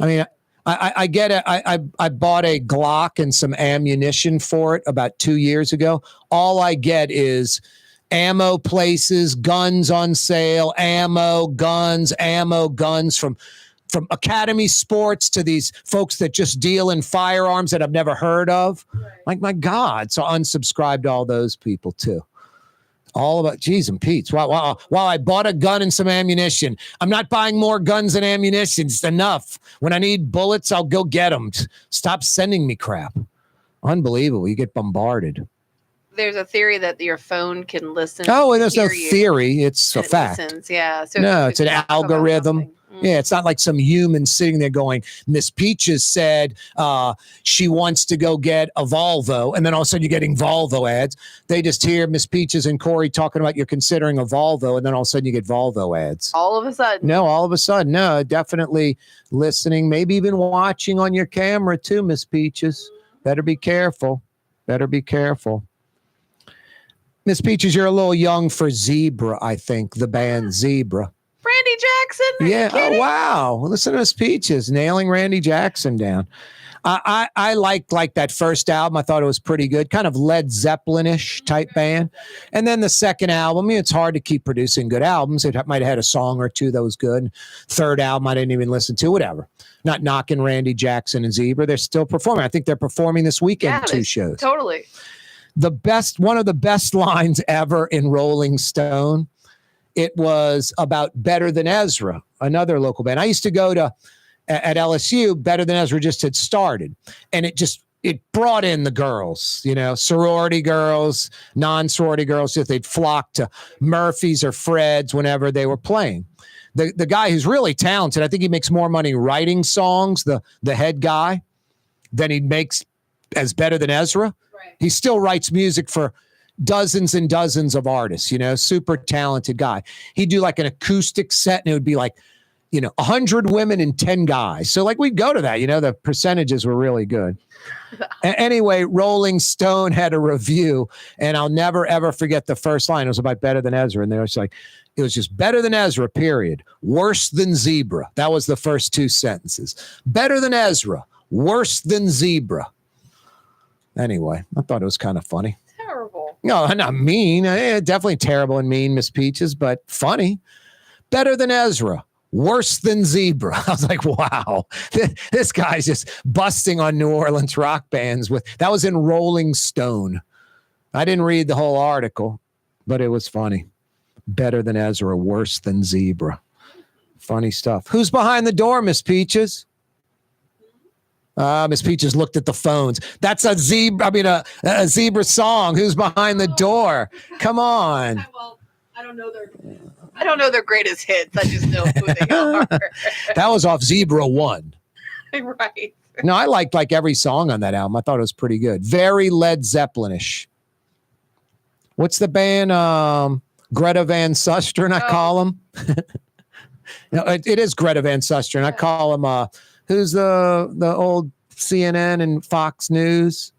I mean, I get it. I bought a Glock and some ammunition for it about 2 years ago. All I get is ammo places, guns on sale, ammo, guns from Academy Sports to these folks that just deal in firearms that I've never heard of. Like, my God. So unsubscribed to all those people too. All about G's and Pete's. While I bought a gun and some ammunition, I'm not buying more guns and ammunition. It's enough. When I need bullets, I'll go get them. Stop sending me crap. Unbelievable. You get bombarded. There's a theory that your phone can listen. Oh, and there's no theory. It's a fact. Listens. Yeah. So no, it's an algorithm. Yeah, it's not like some human sitting there going, Miss Peaches said she wants to go get a Volvo, and then all of a sudden you're getting Volvo ads. They just hear Miss Peaches and Corey talking about you're considering a Volvo, and then all of a sudden you get Volvo ads. All of a sudden. No, definitely listening, maybe even watching on your camera too, Miss Peaches. Better be careful. Miss Peaches, you're a little young for Zebra, I think, the band Zebra. Randy Jackson. Yeah. Oh, wow. Listen to Miss Peaches nailing Randy Jackson down. I liked that first album. I thought it was pretty good, kind of Led Zeppelin-ish type band. And then the second album, it's hard to keep producing good albums. It might have had a song or two that was good. Third album, I didn't even listen to, whatever. Not knocking Randy Jackson and Zebra. They're still performing. I think they're performing this weekend, 2 shows. Totally. One of the best lines ever in Rolling Stone. It was about Better Than Ezra, another local band. I used to go to at LSU, Better Than Ezra just had started, and it brought in the girls, sorority girls, non-sorority girls. If they'd flock to Murphy's or Fred's whenever they were playing. The guy who's really talented, I think he makes more money writing songs, the head guy, than he makes as Better Than Ezra. Right. He still writes music for dozens and dozens of artists, super talented guy. He'd do like an acoustic set, and it would be like, 100 women and 10 guys. So like we'd go to that, the percentages were really good. Anyway, Rolling Stone had a review, and I'll never, ever forget the first line. It was about Better Than Ezra. And they was like, it was just Better Than Ezra, period. Worse than Zebra. That was the first two sentences. Better Than Ezra. Worse than Zebra. Anyway, I thought it was kind of funny. Terrible. No, not mean. Definitely terrible and mean, Miss Peaches, but funny. Better Than Ezra. Worse than Zebra. I was like, wow, this guy's just busting on New Orleans rock bands. That was in Rolling Stone. I didn't read the whole article, but it was funny. Better Than Ezra, worse than Zebra. Funny stuff. Who's behind the door, Miss Peaches? Miss Peaches looked at the phones. That's a zebra song. Who's behind the door? Come on. Well, I don't know their greatest hits. I just know who they are. That was off Zebra 1. Right. No, I liked like every song on that album. I thought it was pretty good. Very Led Zeppelin-ish. What's the band? Greta Van Susteren, I call him. No, it is Greta Van Susteren. I call him, who's the old CNN and Fox News?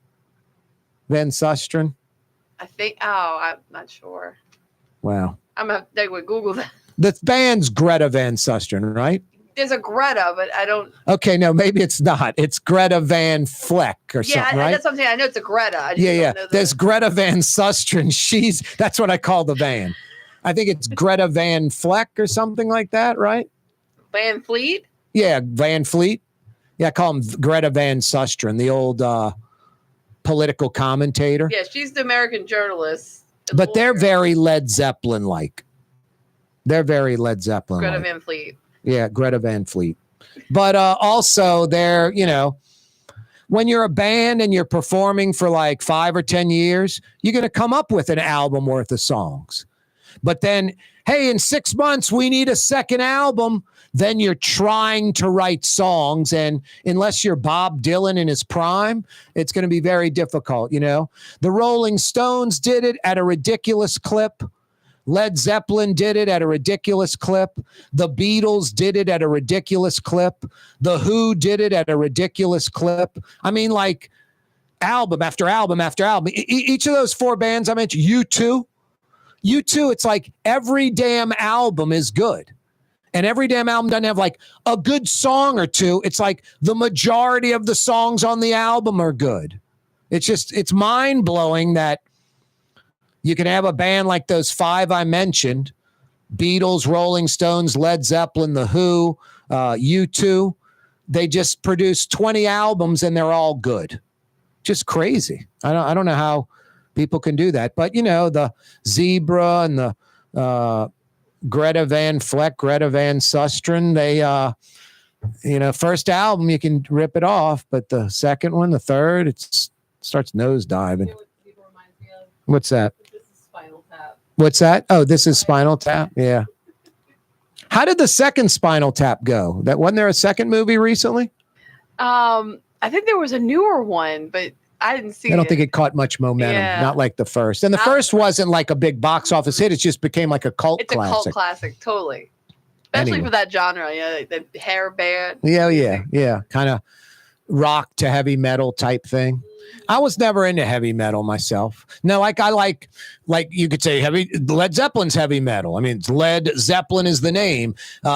Van Susteren? I think, I'm not sure. Wow. I'm going to Google that. The band's Greta Van Susteren, right? There's a Greta, but I don't. Okay, no, maybe it's not. It's Greta Van Fleck or something, right? That's what I'm saying. I know it's a Greta. I just Yeah. don't know There's Greta Van Susteren. That's what I call the band. I think it's Greta Van Fleck or something like that, right? Van Fleet? Yeah, Van Fleet. Yeah, I call him Greta Van Susteren, the old political commentator. Yeah, she's the American journalist. But they're very Led Zeppelin-like. They're very Led Zeppelin-like. Greta Van Fleet. Yeah, Greta Van Fleet. But also they're, when you're a band and you're performing for like 5 or 10 years, you're going to come up with an album worth of songs. But then, hey, in 6 months, we need a second album. Then you're trying to write songs. And unless you're Bob Dylan in his prime, it's going to be very difficult, The Rolling Stones did it at a ridiculous clip. Led Zeppelin did it at a ridiculous clip. The Beatles did it at a ridiculous clip. The Who did it at a ridiculous clip. I mean, like album after album after album. Each of those 4 bands I mentioned, U2, it's like every damn album is good. And every damn album doesn't have like a good song or two. It's like the majority of the songs on the album are good. It's mind-blowing that you can have a band like those 5 I mentioned, Beatles, Rolling Stones, Led Zeppelin, The Who, U2. They just produce 20 albums and they're all good. Just crazy. I don't know how people can do that. But, the Zebra and the Greta Van Fleck, Greta Van Susteren, they, first album, you can rip it off. But the second one, the third, it starts nosediving. What's that? What's that? Oh, this is Spinal Tap. Yeah. How did the second Spinal Tap go? Wasn't there a second movie recently? I think there was a newer one, but I didn't see it. I don't think it caught much momentum. Yeah. Not like the first. And the first wasn't like a big box office hit. It just became like a cult It's classic. a cult classic, totally. Especially for that genre. Yeah, the hair band. Yeah. Kind of rock to heavy metal type thing. I was never into heavy metal myself. No, I like you could say Led Zeppelin's heavy metal. I mean, it's Led Zeppelin is the name.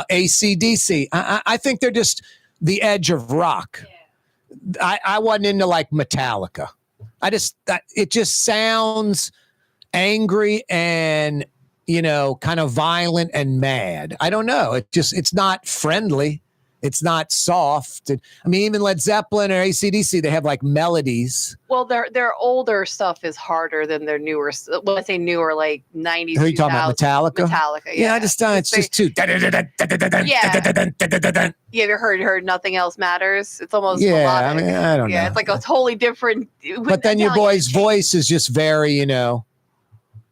AC/DC. I think they're just the edge of rock. I wasn't into like Metallica. It just sounds angry and, kind of violent and mad. I don't know. It's not friendly. It's not soft. I mean, even Led Zeppelin or AC/DC, they have like melodies. Well, their older stuff is harder than their newer. When I say newer, like 90s. Who are you talking about? Metallica? Metallica. Yeah, I just it's just too. Yeah. You ever heard Nothing Else Matters? It's almost melodic. I mean, I don't know. Yeah, it's like a totally different. But then your boy's voice is just very,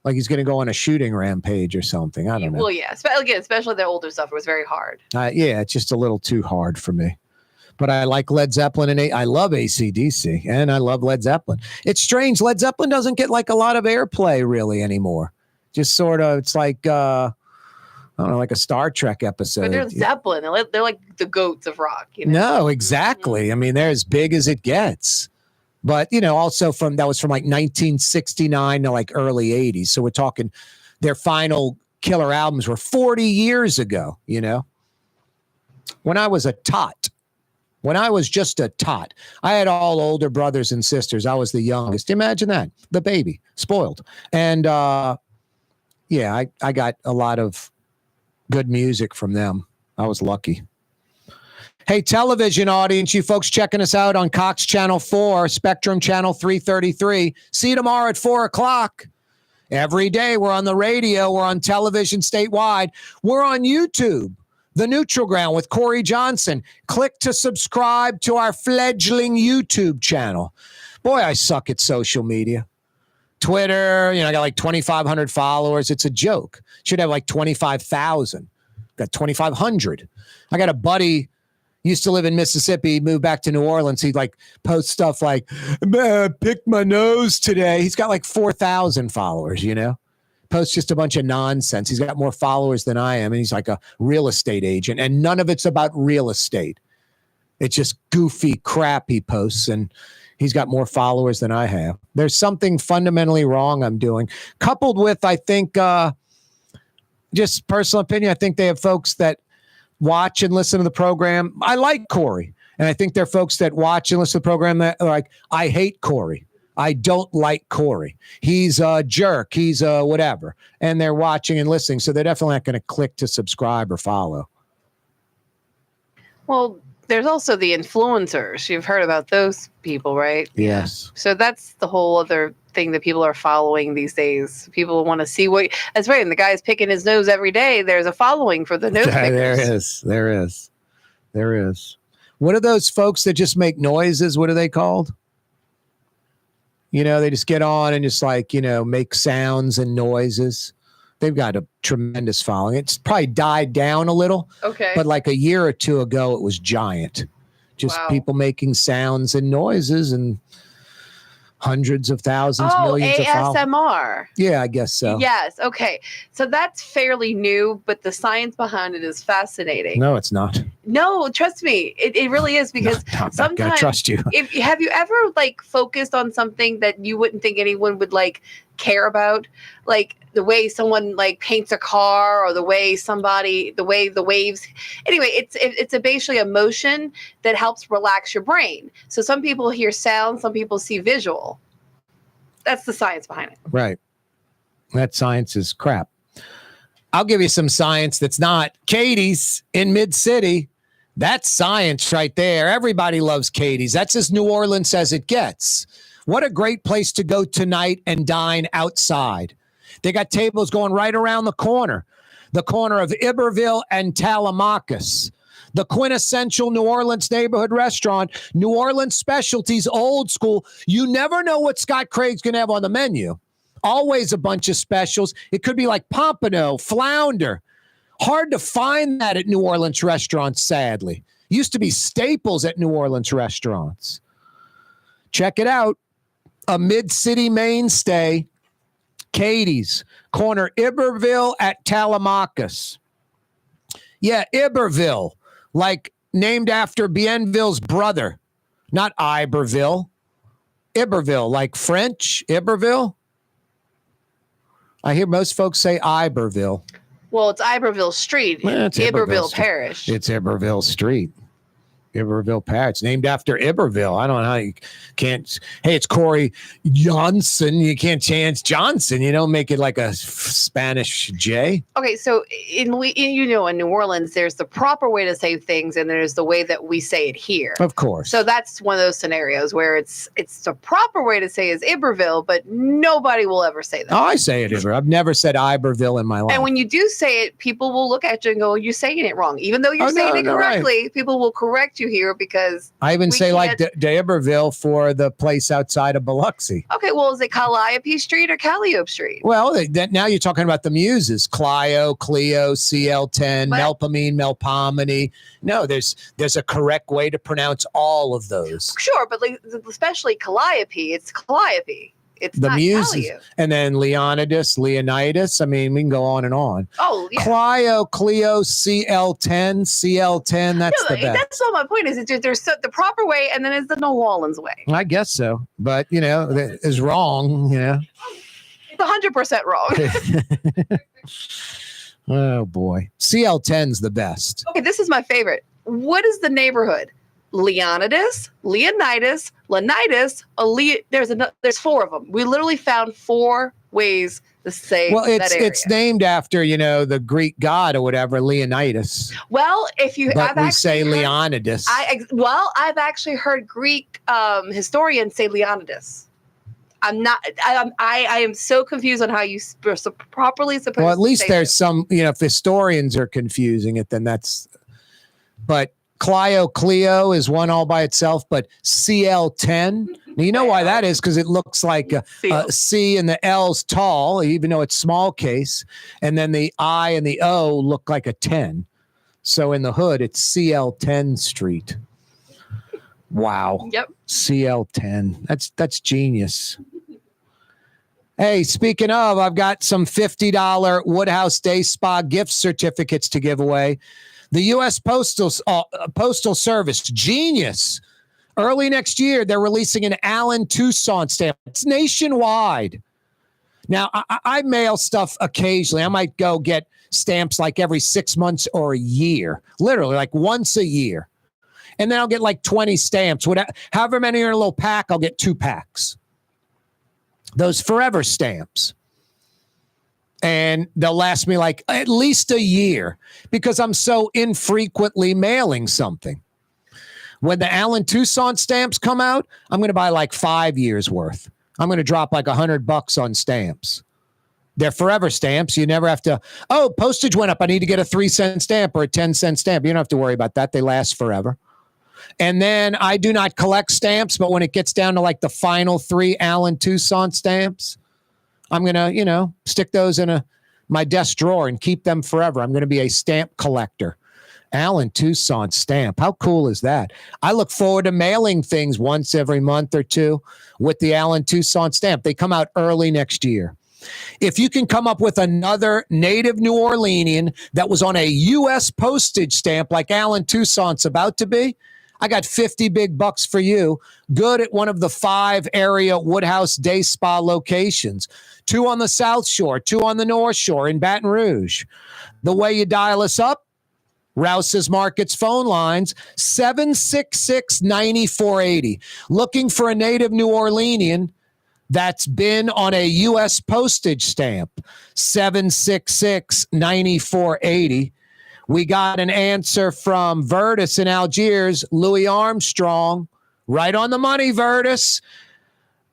like he's going to go on a shooting rampage or something. I don't know. Well, yeah. Again, especially their older stuff, it was very hard. Yeah, it's just a little too hard for me. But I like Led Zeppelin and I love AC/DC and I love Led Zeppelin. It's strange. Led Zeppelin doesn't get like a lot of airplay really anymore. Just sort of, it's like, I don't know, like a Star Trek episode. But they're Zeppelin. They're like the goats of rock. You know? No, exactly. I mean, they're as big as it gets. But, also that was from like 1969 to like early 80s. So we're talking their final killer albums were 40 years ago, When I was a tot. When I was just a tot, I had all older brothers and sisters. I was the youngest. Imagine that. The baby, spoiled. And I got a lot of good music from them. I was lucky. Hey, television audience, you folks checking us out on Cox Channel 4, Spectrum Channel 333. See you tomorrow at 4 o'clock. Every day we're on the radio. We're on television statewide. We're on YouTube. The Neutral Ground with Corey Johnson. Click to subscribe to our fledgling YouTube channel. Boy, I suck at social media. Twitter, I got like 2,500 followers. It's a joke. Should have like 25,000. Got 2,500. I got a buddy, used to live in Mississippi, moved back to New Orleans. He'd like post stuff like, pick my nose today. He's got like 4,000 followers, Posts just a bunch of nonsense. He's got more followers than I am, and he's like a real estate agent, and none of it's about real estate. It's just goofy crap he posts, and he's got more followers than I have. There's something fundamentally wrong I'm doing, coupled with, I think, just personal opinion, I think they have folks that watch and listen to the program. I like Corey, and I think there are folks that watch and listen to the program that are like, I hate Corey. I don't like Corey. He's a jerk. He's a whatever. And they're watching and listening. So they're definitely not going to click to subscribe or follow. Well, there's also the influencers. You've heard about those people, right? Yes. So that's the whole other thing that people are following these days. People want to see that's right. And the guy's picking his nose every day. There's a following for the nose pickers. There is. What are those folks that just make noises? What are they called? They just get on and just like, make sounds and noises. They've got a tremendous following. It's probably died down a little. Okay. But like a year or two ago, it was giant. Just people making sounds and noises and hundreds of thousands, millions of followers. ASMR. Yeah, I guess so. Yes. Okay. So that's fairly new, but the science behind it is fascinating. No, it's not. No, trust me. It really is, because sometimes I trust you. Have you ever like focused on something that you wouldn't think anyone would like care about? Like the way someone like paints a car, or the way the waves. Anyway, it's basically a motion that helps relax your brain. So some people hear sound, some people see visual. That's the science behind it. Right. That science is crap. I'll give you some science that's not. Katie's in Mid-City. That's science right there. Everybody loves Katie's. That's as New Orleans as it gets. What a great place to go tonight and dine outside. They got tables going right around the corner of Iberville and Tallahassee. The quintessential New Orleans neighborhood restaurant, New Orleans specialties, old school. You never know what Scott Craig's going to have on the menu. Always a bunch of specials. It could be like pompano, flounder. Hard to find that at New Orleans restaurants, sadly. Used to be staples at New Orleans restaurants. Check it out. A Mid-City mainstay. Katie's, corner Iberville at Tallahassee. Yeah, Iberville, like named after Bienville's brother, not Iberville. Iberville, like French, Iberville. I hear most folks say Iberville. Well, it's Iberville Street, It's Iberville Street. Parish. It's Iberville Street. Iberville Parish, named after Iberville. I don't know how you can't. Hey, it's Corey Johnson. You can't change Johnson. You don't make it like a Spanish J. Okay, so in New Orleans, there's the proper way to say things, and there's the way that we say it here. Of course. So that's one of those scenarios where it's the proper way to say is Iberville, but nobody will ever say that. Oh, I say it Iberville. I've never said Iberville in my life. And when you do say it, people will look at you and go, "You're saying it wrong," even though you're saying it correctly. Right. People will correct you here because I even say like D'Iberville for the place outside of Biloxi. Okay, well, is it Calliope Street or Calliope Street? Well, now you're talking about the muses: Clio, Cleo, CL10, Melpomene, Melpomene. No, there's a correct way to pronounce all of those. Sure, but especially Calliope, it's Calliope. It's the not muses, Calliope. And then Leonidas. I mean, we can go on and on. Oh, yeah. Clio, Cleo, CL10. That's the best. That's all my point is. There's the proper way, and then there's the New Orleans way. I guess so, but that is wrong. It's 100% wrong. Oh boy, CL10's the best. Okay, this is my favorite. What is the neighborhood? Leonidas, Leonidas, there's 4 of them. We literally found 4 ways to say that area. It's named after the Greek god or whatever, Leonidas. Well, we say Leonidas. I've actually heard Greek historians say Leonidas. I am so confused on how you properly supposed to say. Well, at least there's some, if historians are confusing it, then that's. But Cleo is one all by itself, but CL10. Now, you know why that is? Because it looks like a C and the L's tall, even though it's small case, and then the I and the O look like a 10. So in the hood, it's CL10 Street. Wow. Yep. CL10. That's genius. Hey, speaking of, I've got some $50 Woodhouse Day Spa gift certificates to give away. The U.S. Postal Service, genius. Early next year, they're releasing an Allen Toussaint stamp. It's nationwide. Now, I mail stuff occasionally. I might go get stamps like every 6 months or a year, literally like once a year. And then I'll get like 20 stamps. However many are in a little pack, I'll get 2 packs. Those forever stamps. And they'll last me like at least a year because I'm so infrequently mailing something. When the Allen Toussaint stamps come out, I'm going to buy like 5 years worth. I'm going to drop like $100 on stamps. They're forever stamps. You never have to, postage went up. I need to get a 3-cent stamp or a 10-cent stamp. You don't have to worry about that. They last forever. And then I do not collect stamps, but when it gets down to like the final 3 Allen Toussaint stamps, I'm going to, stick those in my desk drawer and keep them forever. I'm going to be a stamp collector. Allen Toussaint stamp. How cool is that? I look forward to mailing things once every month or 2 with the Allen Toussaint stamp. They come out early next year. If you can come up with another native New Orleanian that was on a U.S. postage stamp like Allen Toussaint's about to be, I got 50 big bucks for you. Good at one of the 5 area Woodhouse Day Spa locations. 2 on the South Shore, 2 on the North Shore in Baton Rouge. The way you dial us up, Rouse's Markets phone lines, 766-9480. Looking for a native New Orleanian that's been on a U.S. postage stamp, 766-9480. We got an answer from Virtus in Algiers, Louis Armstrong. Right on the money, Virtus.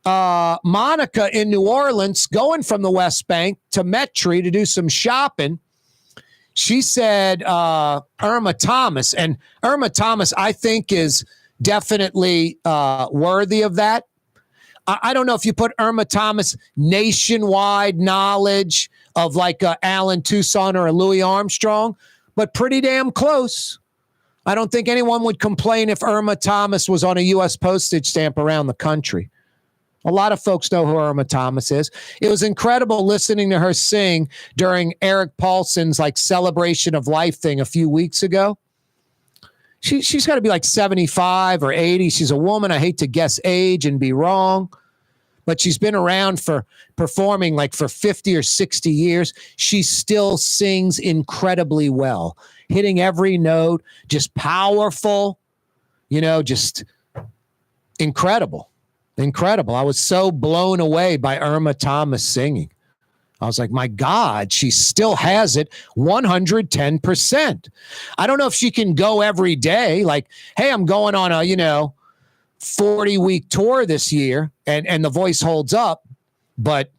Monica in New Orleans, going from the West Bank to Metairie to do some shopping. She said Irma Thomas. And Irma Thomas, I think, is definitely worthy of that. I don't know if you put Irma Thomas nationwide knowledge of like Allen Toussaint or a Louis Armstrong, but pretty damn close. I don't think anyone would complain if Irma Thomas was on a U.S. postage stamp around the country. A lot of folks know who Irma Thomas is. It was incredible listening to her sing during Eric Paulson's like celebration of life thing a few weeks ago. She's got to be like 75 or 80. She's a woman. I hate to guess age and be wrong, but she's been around for performing like for 50 or 60 years. She still sings incredibly well, hitting every note, just powerful. Just incredible. Incredible. I was so blown away by Irma Thomas singing. I was like, my God, she still has it 110%. I don't know if she can go every day. Like, hey, I'm going on a, 40-week tour this year, and the voice holds up. But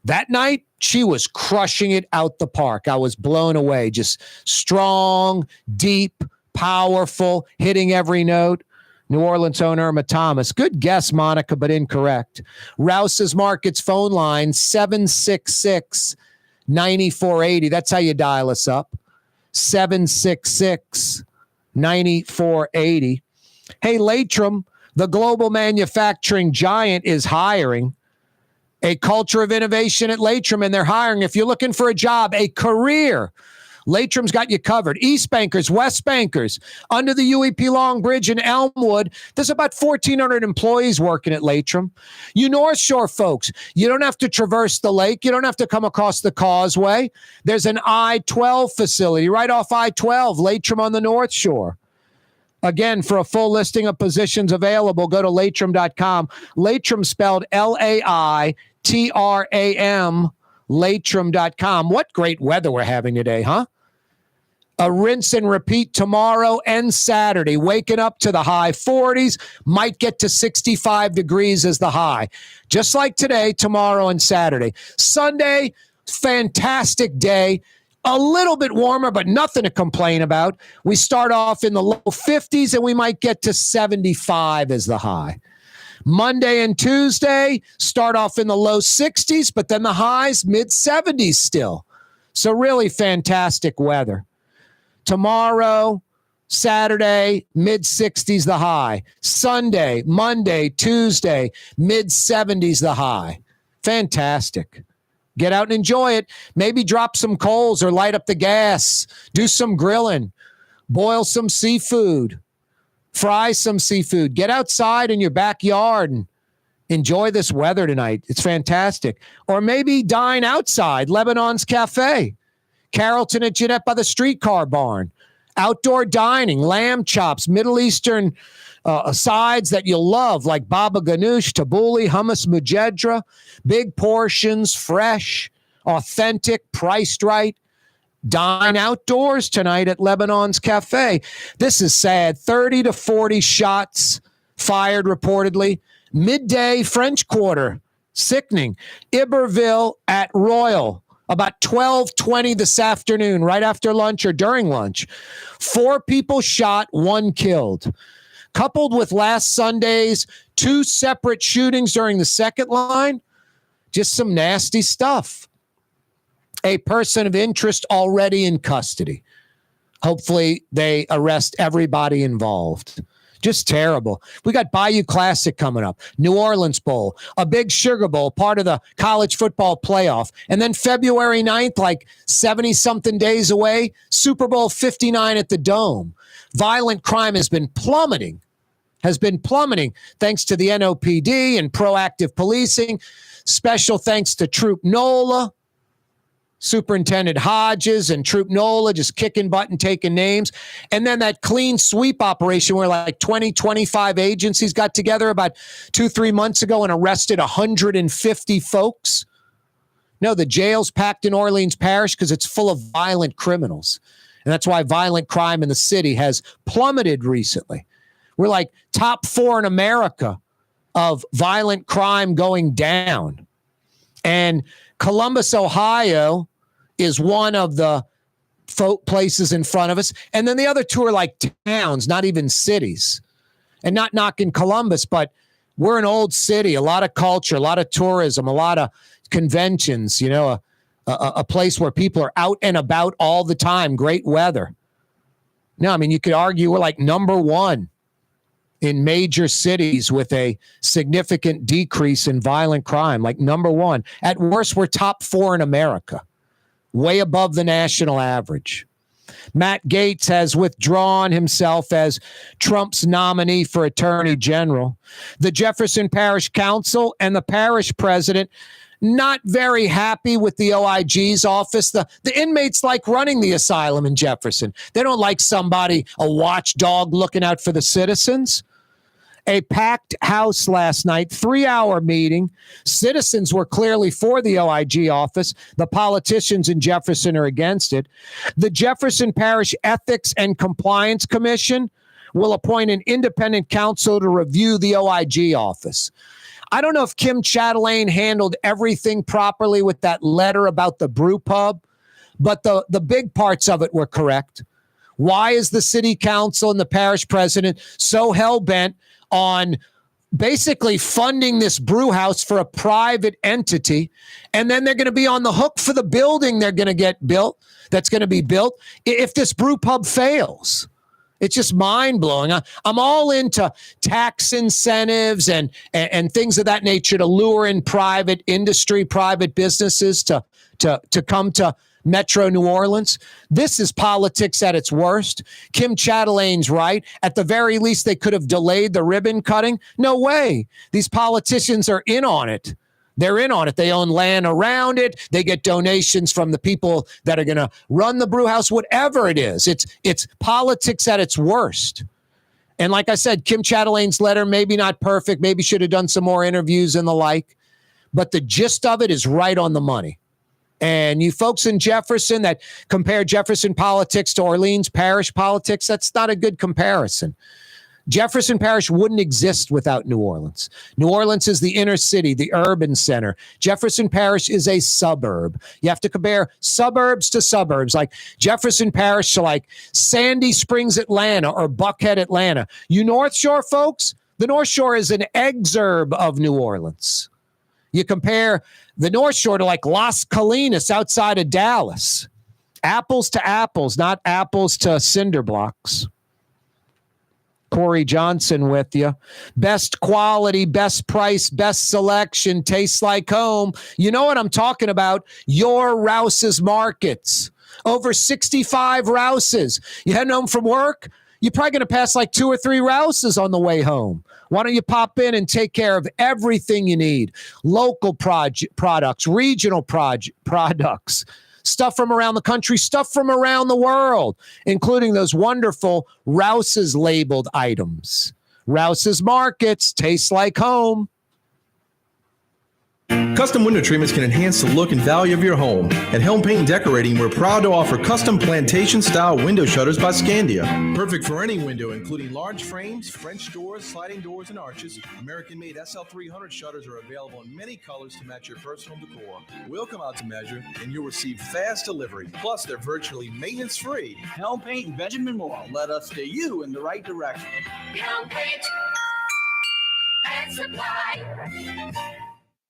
that night, she was crushing it out the park. I was blown away. Just strong, deep, powerful, hitting every note. New Orleans own Irma Thomas. Good guess, Monica, but incorrect. Rouse's Markets phone line, 766-9480. That's how you dial us up. 766-9480. Hey, Latrim, the global manufacturing giant, is hiring. A culture of innovation at Latrim, and they're hiring. If you're looking for a job, a career, Latrim's got you covered. East Bankers, West Bankers, under the UEP Long Bridge in Elmwood, there's about 1,400 employees working at Latrim. You North Shore folks, you don't have to traverse the lake. You don't have to come across the causeway. There's an I-12 facility right off I-12, Latrim on the North Shore. Again, for a full listing of positions available, go to Latrim.com. Latrim spelled Latram, Latrim.com. What great weather we're having today, huh? A rinse and repeat tomorrow and Saturday. Waking up to the high 40s, might get to 65 degrees as the high. Just like today, tomorrow, and Saturday. Sunday, fantastic day. A little bit warmer, but nothing to complain about. We start off in the low 50s, and we might get to 75 as the high. Monday and Tuesday start off in the low 60s, but then the highs mid-70s still. So really fantastic weather. Tomorrow, Saturday, mid-60s the high. Sunday, Monday, Tuesday, mid-70s the high. Fantastic. Get out and enjoy it. Maybe drop some coals or light up the gas. Do some grilling. Boil some seafood. Fry some seafood. Get outside in your backyard and enjoy this weather tonight. It's fantastic. Or maybe dine outside. Lebanon's Cafe. Carrollton at Jeanette by the streetcar barn. Outdoor dining, lamb chops, Middle Eastern sides that you'll love, like baba ganoush, tabbouleh, hummus mujedra. Big portions, fresh, authentic, priced right. Dine outdoors tonight at Lebanon's Cafe. This is sad. 30 to 40 shots fired reportedly. Midday French Quarter. Sickening. Iberville at Royal. About 12:20 this afternoon, right after lunch or during lunch. 4 people shot, 1 killed. Coupled with last Sunday's 2 separate shootings during the second line, just some nasty stuff. A person of interest already in custody. Hopefully they arrest everybody involved. Just terrible. We got Bayou Classic coming up, New Orleans Bowl, a big Sugar Bowl, part of the college football playoff. And then February 9th, like 70-something days away, Super Bowl 59 at the Dome. Violent crime has been plummeting thanks to the NOPD and proactive policing. Special thanks to Troop NOLA, Superintendent Hodges and Troop NOLA just kicking butt and taking names. And then that clean sweep operation where like 20, 25 agencies got together about 2-3 months ago and arrested 150 folks. No, the jail's packed in Orleans Parish because it's full of violent criminals. And that's why violent crime in the city has plummeted recently. We're like top 4 in America of violent crime going down. And Columbus, Ohio is one of the places in front of us. And then the other 2 are like towns, not even cities. And not knocking Columbus, but we're an old city, a lot of culture, a lot of tourism, a lot of conventions, a place where people are out and about all the time, great weather. No, I mean, you could argue we're like number 1 in major cities with a significant decrease in violent crime, like number 1. At worst, we're top 4 in America, way above the national average. Matt Gaetz has withdrawn himself as Trump's nominee for Attorney General. The Jefferson Parish Council and the parish president not very happy with the OIG's office. The inmates like running the asylum in Jefferson. They don't like somebody, a watchdog looking out for the citizens. A packed house last night, 3-hour meeting. Citizens were clearly for the OIG office. The politicians in Jefferson are against it. The Jefferson Parish Ethics and Compliance Commission will appoint an independent counsel to review the OIG office. I don't know if Kim Chatelain handled everything properly with that letter about the brew pub, but the big parts of it were correct. Why is the city council and the parish president so hell-bent on basically funding this brew house for a private entity, and then they're going to be on the hook for the building they're going to get built, that's going to be built, if this brew pub fails? It's just mind-blowing. I'm all into tax incentives and things of that nature to lure in private industry, private businesses to come to Metro New Orleans. This is politics at its worst. Kim Chatelain's right. At the very least, they could have delayed the ribbon cutting. No way. These politicians are in on it. They're in on it. They own land around it. They get donations from the people that are going to run the brew house, whatever it is. It's politics at its worst. And like I said, Kim Chatelain's letter, maybe not perfect, maybe should have done some more interviews and the like, but the gist of it is right on the money. And you folks in Jefferson that compare Jefferson politics to Orleans Parish politics, that's not a good comparison. Jefferson Parish wouldn't exist without New Orleans. New Orleans is the inner city, the urban center. Jefferson Parish is a suburb. You have to compare suburbs to suburbs, like Jefferson Parish to like Sandy Springs, Atlanta, or Buckhead, Atlanta. You North Shore folks, the North Shore is an exurb of New Orleans. You compare the North Shore to like Las Colinas outside of Dallas. Apples to apples, not apples to cinder blocks. Corey Johnson with you. Best quality, best price, best selection, tastes like home. You know what I'm talking about? Your Rouse's Markets. Over 65 Rouse's. You heading home from work? You're probably going to pass like 2 or 3 Rouse's on the way home. Why don't you pop in and take care of everything you need? Local products, regional products, stuff from around the country, stuff from around the world, including those wonderful Rouse's labeled items. Rouse's Markets, tastes like home. Custom window treatments can enhance the look and value of your home. At Helm Paint and Decorating, we're proud to offer custom plantation-style window shutters by Scandia. Perfect for any window, including large frames, French doors, sliding doors, and arches. American-made SL300 shutters are available in many colors to match your personal decor. We'll come out to measure, and you'll receive fast delivery. Plus, they're virtually maintenance-free. Helm Paint and Benjamin Moore. Let us steer you in the right direction. Helm Paint and Supply.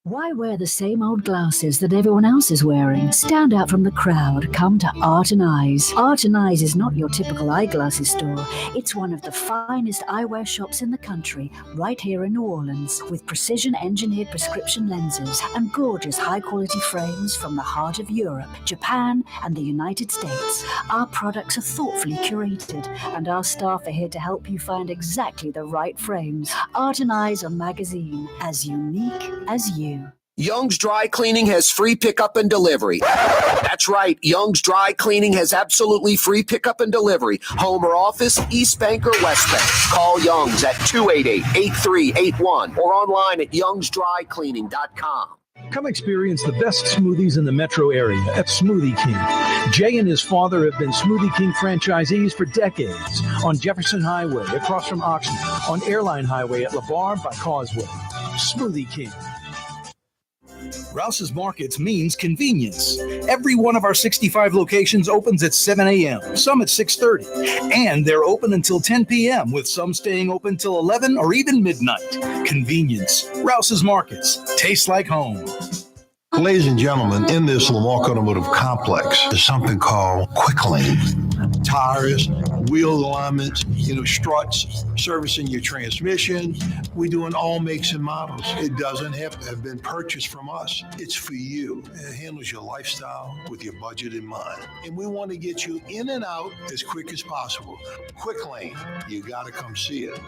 Why wear the same old glasses that everyone else is wearing? Stand out from the crowd. Come to Art and Eyes. Art and Eyes is not your typical eyeglasses store. It's one of the finest eyewear shops in the country, right here in New Orleans, with precision-engineered prescription lenses and gorgeous high-quality frames from the heart of Europe, Japan, and the United States. Our products are thoughtfully curated, and our staff are here to help you find exactly the right frames. Art and Eyes are magazine, as unique as you. Young's Dry Cleaning has free pickup and delivery. That's right. Young's Dry Cleaning has absolutely free pickup and delivery. Home or office, East Bank or West Bank. Call Young's at 288-8381 or online at youngsdrycleaning.com. Come experience the best smoothies in the metro area at Smoothie King. Jay and his father have been Smoothie King franchisees for decades. On Jefferson Highway, across from Oxnard. On Airline Highway at LeBar by Causeway. Smoothie King. Rouse's Markets means convenience. Every one of our 65 locations opens at 7 a.m., some at 6:30, and they're open until 10 p.m., with some staying open till 11 or even midnight. Convenience. Rouse's Markets. Tastes like home. Ladies and gentlemen, in this Lamar Automotive Complex is something called Quick Lane. Tires, wheel alignments, struts, servicing your transmission. We do in all makes and models. It doesn't have to have been purchased from us. It's for you. It handles your lifestyle with your budget in mind. And we want to get you in and out as quick as possible. Quick Lane, you got to come see it.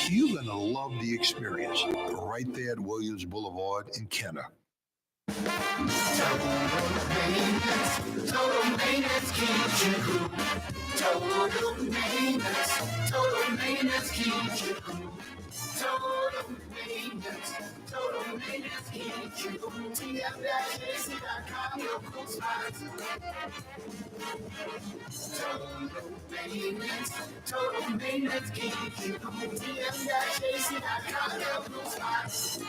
You're going to love the experience right there at Williams Boulevard in Kenner. Total maintenance keeps you cool. Total maintenance keeps you cool. Total maintenance keeps you cool. TM-AC.com, your cool spots. Total maintenance keeps you cool. TM-AC.com, your cool spots.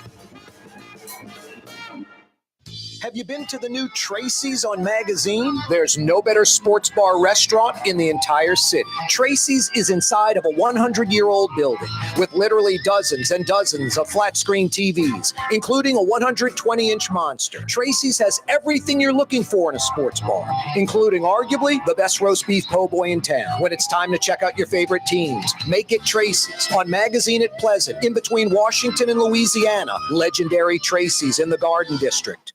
Have you been to the new Tracy's on Magazine? There's no better sports bar restaurant in the entire city. Tracy's is inside of a 100-year-old building with literally dozens and dozens of flat-screen TVs, including a 120-inch monster. Tracy's has everything you're looking for in a sports bar, including arguably the best roast beef po' boy in town. When it's time to check out your favorite teams, make it Tracy's on Magazine at Pleasant, in between Washington and Louisiana. Legendary Tracy's in the Garden District.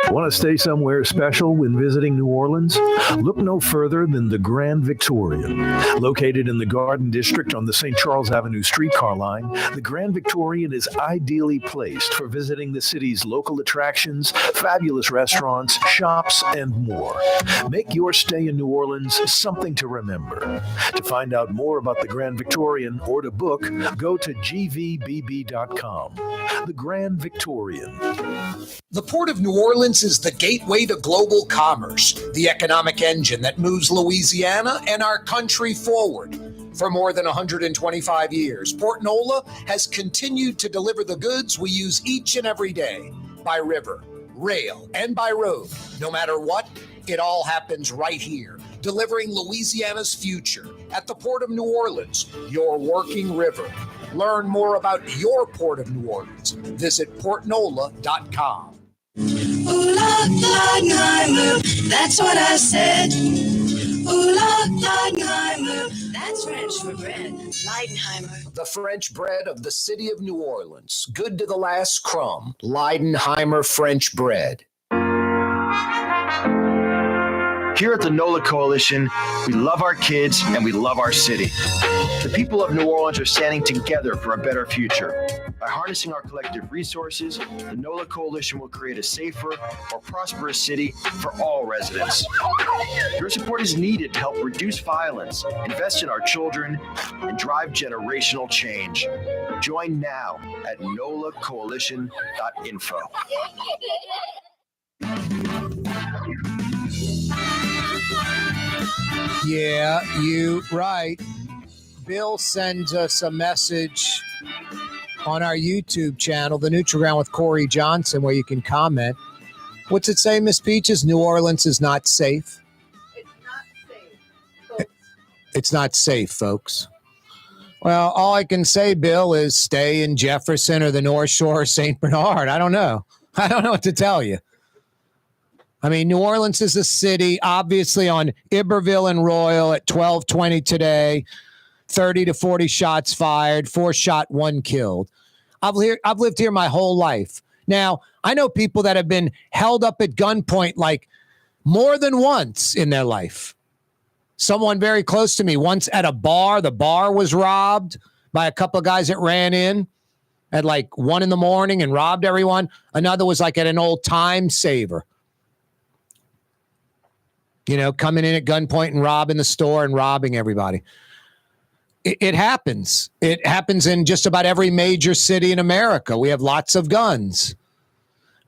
Want to stay somewhere special when visiting New Orleans? Look no further than the Grand Victorian. Located in the Garden District on the St. Charles Avenue streetcar line, the Grand Victorian is ideally placed for visiting the city's local attractions, fabulous restaurants, shops, and more. Make your stay in New Orleans something to remember. To find out more about the Grand Victorian or to book, go to gvbb.com. The Grand Victorian. The Port of New Orleans is the gateway to global commerce, the economic engine that moves Louisiana and our country forward. For more than 125 years, Port Nola has continued to deliver the goods we use each and every day, by river, rail, and by road. No matter what, it all happens right here, delivering Louisiana's future at the Port of New Orleans, your working river. Learn more about your Port of New Orleans. Visit portnola.com. Ooh la Leidenheimer, that's what I said. Ooh la Leidenheimer, that's French for bread. Leidenheimer. The French bread of the city of New Orleans. Good to the last crumb. Leidenheimer French bread. Here at the NOLA Coalition, we love our kids and we love our city. The people of New Orleans are standing together for a better future. By harnessing our collective resources, the NOLA Coalition will create a safer, more prosperous city for all residents. Your support is needed to help reduce violence, invest in our children, and drive generational change. Join now at nolacoalition.info. Yeah, you right. Bill sends us a message on our YouTube channel, The Nutriground with Corey Johnson, where you can comment. What's it say, Miss Peaches? New Orleans is not safe. It's not safe, folks. Well, all I can say, Bill, is stay in Jefferson or the North Shore or St. Bernard. I don't know. I don't know what to tell you. I mean, New Orleans is a city, obviously on Iberville and Royal at 12:20 today, 30 to 40 shots fired, 4 shot, 1 killed. I've lived here my whole life. Now, I know people that have been held up at gunpoint like more than once in their life. Someone very close to me once at a bar, the bar was robbed by a couple of guys that ran in at like 1 a.m. and robbed everyone. Another was like at an old Time Saver. You know, coming in at gunpoint and robbing the store and robbing everybody. It happens. It happens in just about every major city in America. We have lots of guns.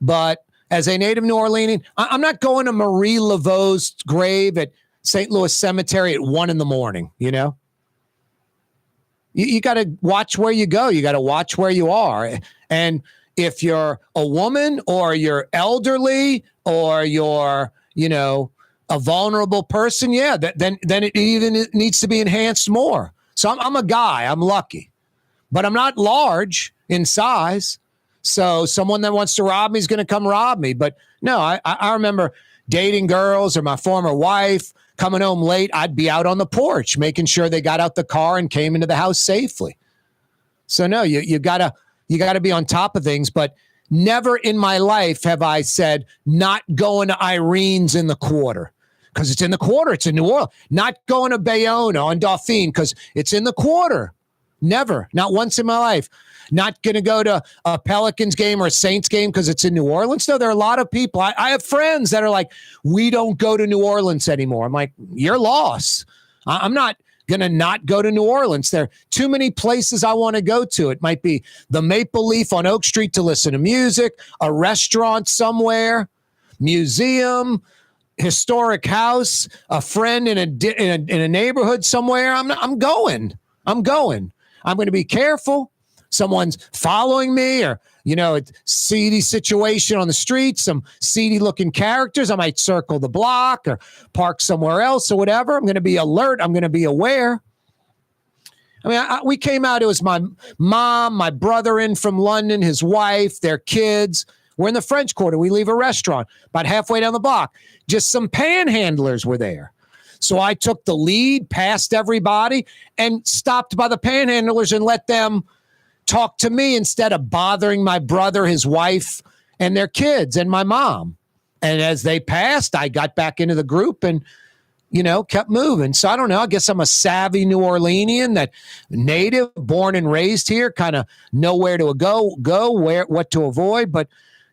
But as a native New Orleanian, I'm not going to Marie Laveau's grave at St. Louis Cemetery at 1 a.m, you know? You got to watch where you go. You got to watch where you are. And if you're a woman or you're elderly or you're, you know, a vulnerable person, yeah, then it even needs to be enhanced more. So I'm a guy. I'm lucky. But I'm not large in size. So someone that wants to rob me is going to come rob me. But no, I remember dating girls or my former wife, coming home late. I'd be out on the porch making sure they got out the car and came into the house safely. So no, you gotta be on top of things. But never in my life have I said not going to Irene's in the Quarter. Because it's in the Quarter. It's in New Orleans. Not going to Bayonne on Dauphine because it's in the Quarter. Never. Not once in my life. Not going to go to a Pelicans game or a Saints game because it's in New Orleans. No, there are a lot of people. I have friends that are like, we don't go to New Orleans anymore. I'm like, your loss. I'm not going to not go to New Orleans. There are too many places I want to go to. It might be the Maple Leaf on Oak Street to listen to music, a restaurant somewhere, museum, historic house, a friend in a neighborhood somewhere. I'm going. I'm going to be careful. Someone's following me, or a seedy situation on the street, some seedy looking characters. I might circle the block or park somewhere else or whatever. I'm going to be alert. I'm going to be aware. I mean, we came out. It was my mom, my brother in from London, his wife, their kids. We're in the French Quarter. We leave a restaurant about halfway down the block. Just some panhandlers were there. So I took the lead, past everybody, and stopped by the panhandlers and let them talk to me instead of bothering my brother, his wife, and their kids, and my mom. And as they passed, I got back into the group and, kept moving. So I don't know. I guess I'm a savvy New Orleanian, that native, born and raised here, kind of know where to go, what to avoid. But,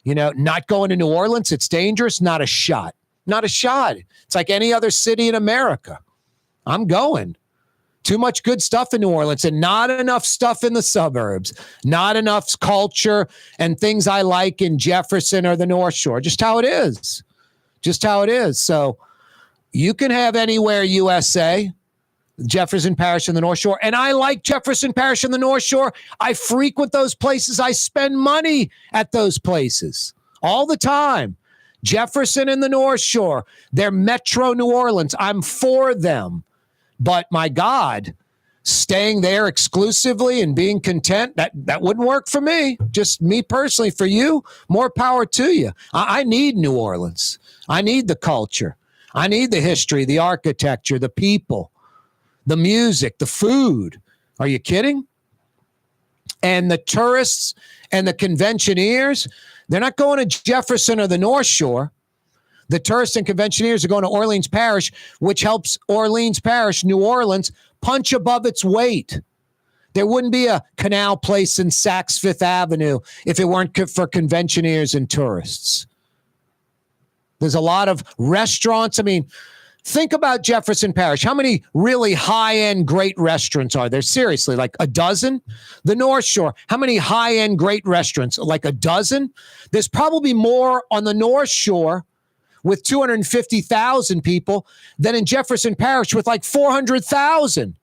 not going to New Orleans, it's dangerous. Not a shot. Not a shot. It's like any other city in America. I'm going. Too much good stuff in New Orleans and not enough stuff in the suburbs. Not enough culture and things I like in Jefferson or the North Shore. Just how it is. Just how it is. So you can have anywhere USA, Jefferson Parish and the North Shore. And I like Jefferson Parish and the North Shore. I frequent those places. I spend money at those places all the time. Jefferson and the North Shore. They're Metro New Orleans. I'm for them. But my God, staying there exclusively and being content, that wouldn't work for me. Just me personally. For you, more power to you. I need New Orleans. I need the culture. I need the history, the architecture, the people, the music, the food. Are you kidding? And the tourists and the conventioneers, they're not going to Jefferson or the North Shore. The tourists and conventioneers are going to Orleans Parish, which helps Orleans Parish, New Orleans, punch above its weight. There wouldn't be a Canal Place in Saks Fifth Avenue if it weren't for conventioneers and tourists. There's a lot of restaurants. I mean, think about Jefferson Parish. How many really high-end great restaurants are there? Seriously, like a dozen? The North Shore, how many high-end great restaurants? Like a dozen? There's probably more on the North Shore with 250,000 people than in Jefferson Parish with like 400,000.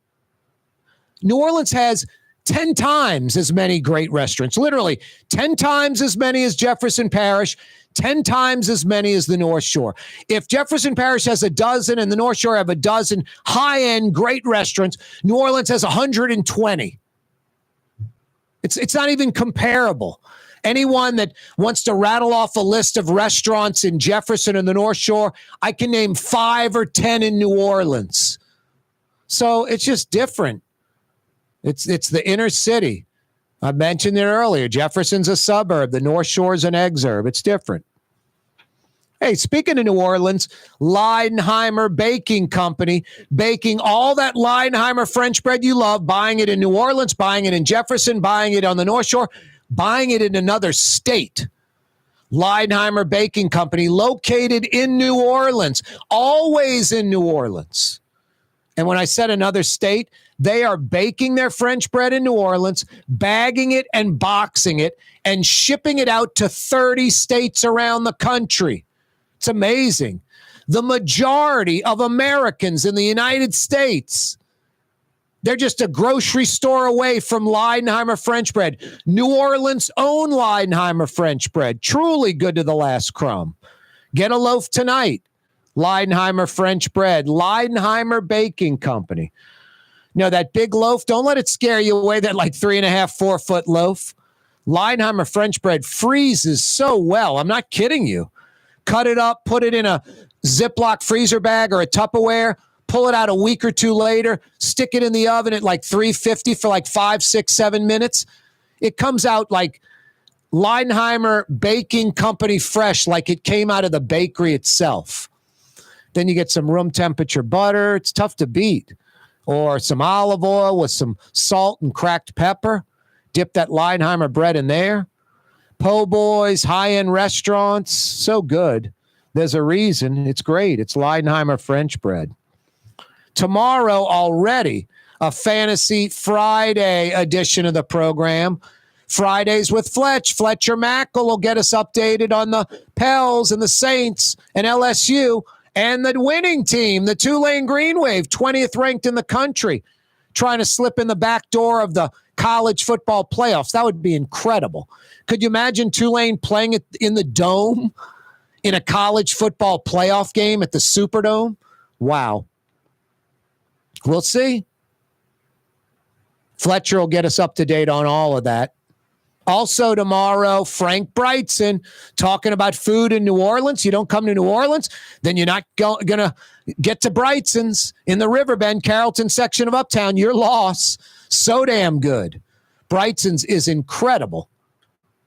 New Orleans has 10 times as many great restaurants, literally 10 times as many as Jefferson Parish, 10 times as many as the North Shore. If Jefferson Parish has a dozen and the North Shore have a dozen high-end great restaurants, New Orleans has 120. It's not even comparable. Anyone that wants to rattle off a list of restaurants in Jefferson and the North Shore, I can name 5 or 10 in New Orleans. So it's just different. It's the inner city. I mentioned it earlier. Jefferson's a suburb. The North Shore's an exurb. It's different. Hey, speaking of New Orleans, Leidenheimer Baking Company, baking all that Leidenheimer French bread you love, buying it in New Orleans, buying it in Jefferson, buying it on the North Shore, buying it in another state. Leidenheimer Baking Company, located in New Orleans, always in New Orleans. And when I said another state, they are baking their French bread in New Orleans, bagging it and boxing it, and shipping it out to 30 states around the country. It's amazing. The majority of Americans in the United States, they're just a grocery store away from Leidenheimer French bread. New Orleans' own Leidenheimer French bread. Truly good to the last crumb. Get a loaf tonight. Leidenheimer French bread. Leidenheimer Baking Company. No, that big loaf, don't let it scare you away, that like 3.5, 4 foot loaf. Leidenheimer French bread freezes so well. I'm not kidding you. Cut it up, put it in a Ziploc freezer bag or a Tupperware, pull it out a week or two later, stick it in the oven at like 350 for like 5, 6, 7 minutes. It comes out like Leidenheimer Baking Company fresh, like it came out of the bakery itself. Then you get some room temperature butter. It's tough to beat. or some olive oil with some salt and cracked pepper. Dip that Leinheimer bread in there. Po' boys, high-end restaurants, so good. There's a reason. It's great. It's Leinheimer French bread. Tomorrow already, a Fantasy Friday edition of the program. Fridays with Fletch. Fletcher Mackle will get us updated on the Pels and the Saints and LSU and the winning team, the Tulane Green Wave, 20th ranked in the country, trying to slip in the back door of the college football playoffs. That would be incredible. Could you imagine Tulane playing it in the Dome in a college football playoff game at the Superdome? Wow. We'll see. Fletcher will get us up to date on all of that. Also tomorrow, Frank Brightson talking about food in New Orleans. You don't come to New Orleans, then you're not going to get to Brightson's in the Riverbend, Carrollton section of Uptown. Your loss. So damn good. Brightson's is incredible.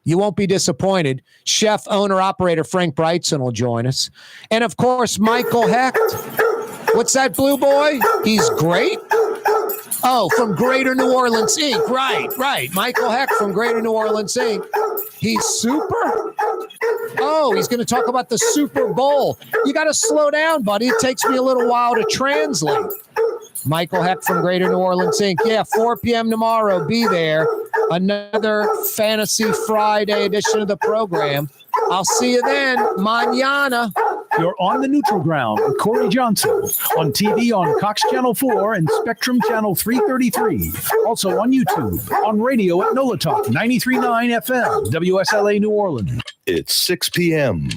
You won't be disappointed. Chef, owner, operator Frank Brightson will join us. And, of course, Michael Hecht. What's that, Blue Boy? He's great. Oh, from Greater New Orleans, Inc. Right. Michael Hecht from Greater New Orleans, Inc. He's super? Oh, he's going to talk about the Super Bowl. You got to slow down, buddy. It takes me a little while to translate. Michael Hecht from Greater New Orleans, Inc. Yeah, 4 p.m. tomorrow. Be there. Another Fantasy Friday edition of the program. I'll see you then. Mañana. You're on the neutral ground with Corey Johnson on TV on Cox Channel 4 and Spectrum Channel 333. Also on YouTube, on radio at NOLA Talk 93.9 FM, WSLA New Orleans. It's 6 p.m.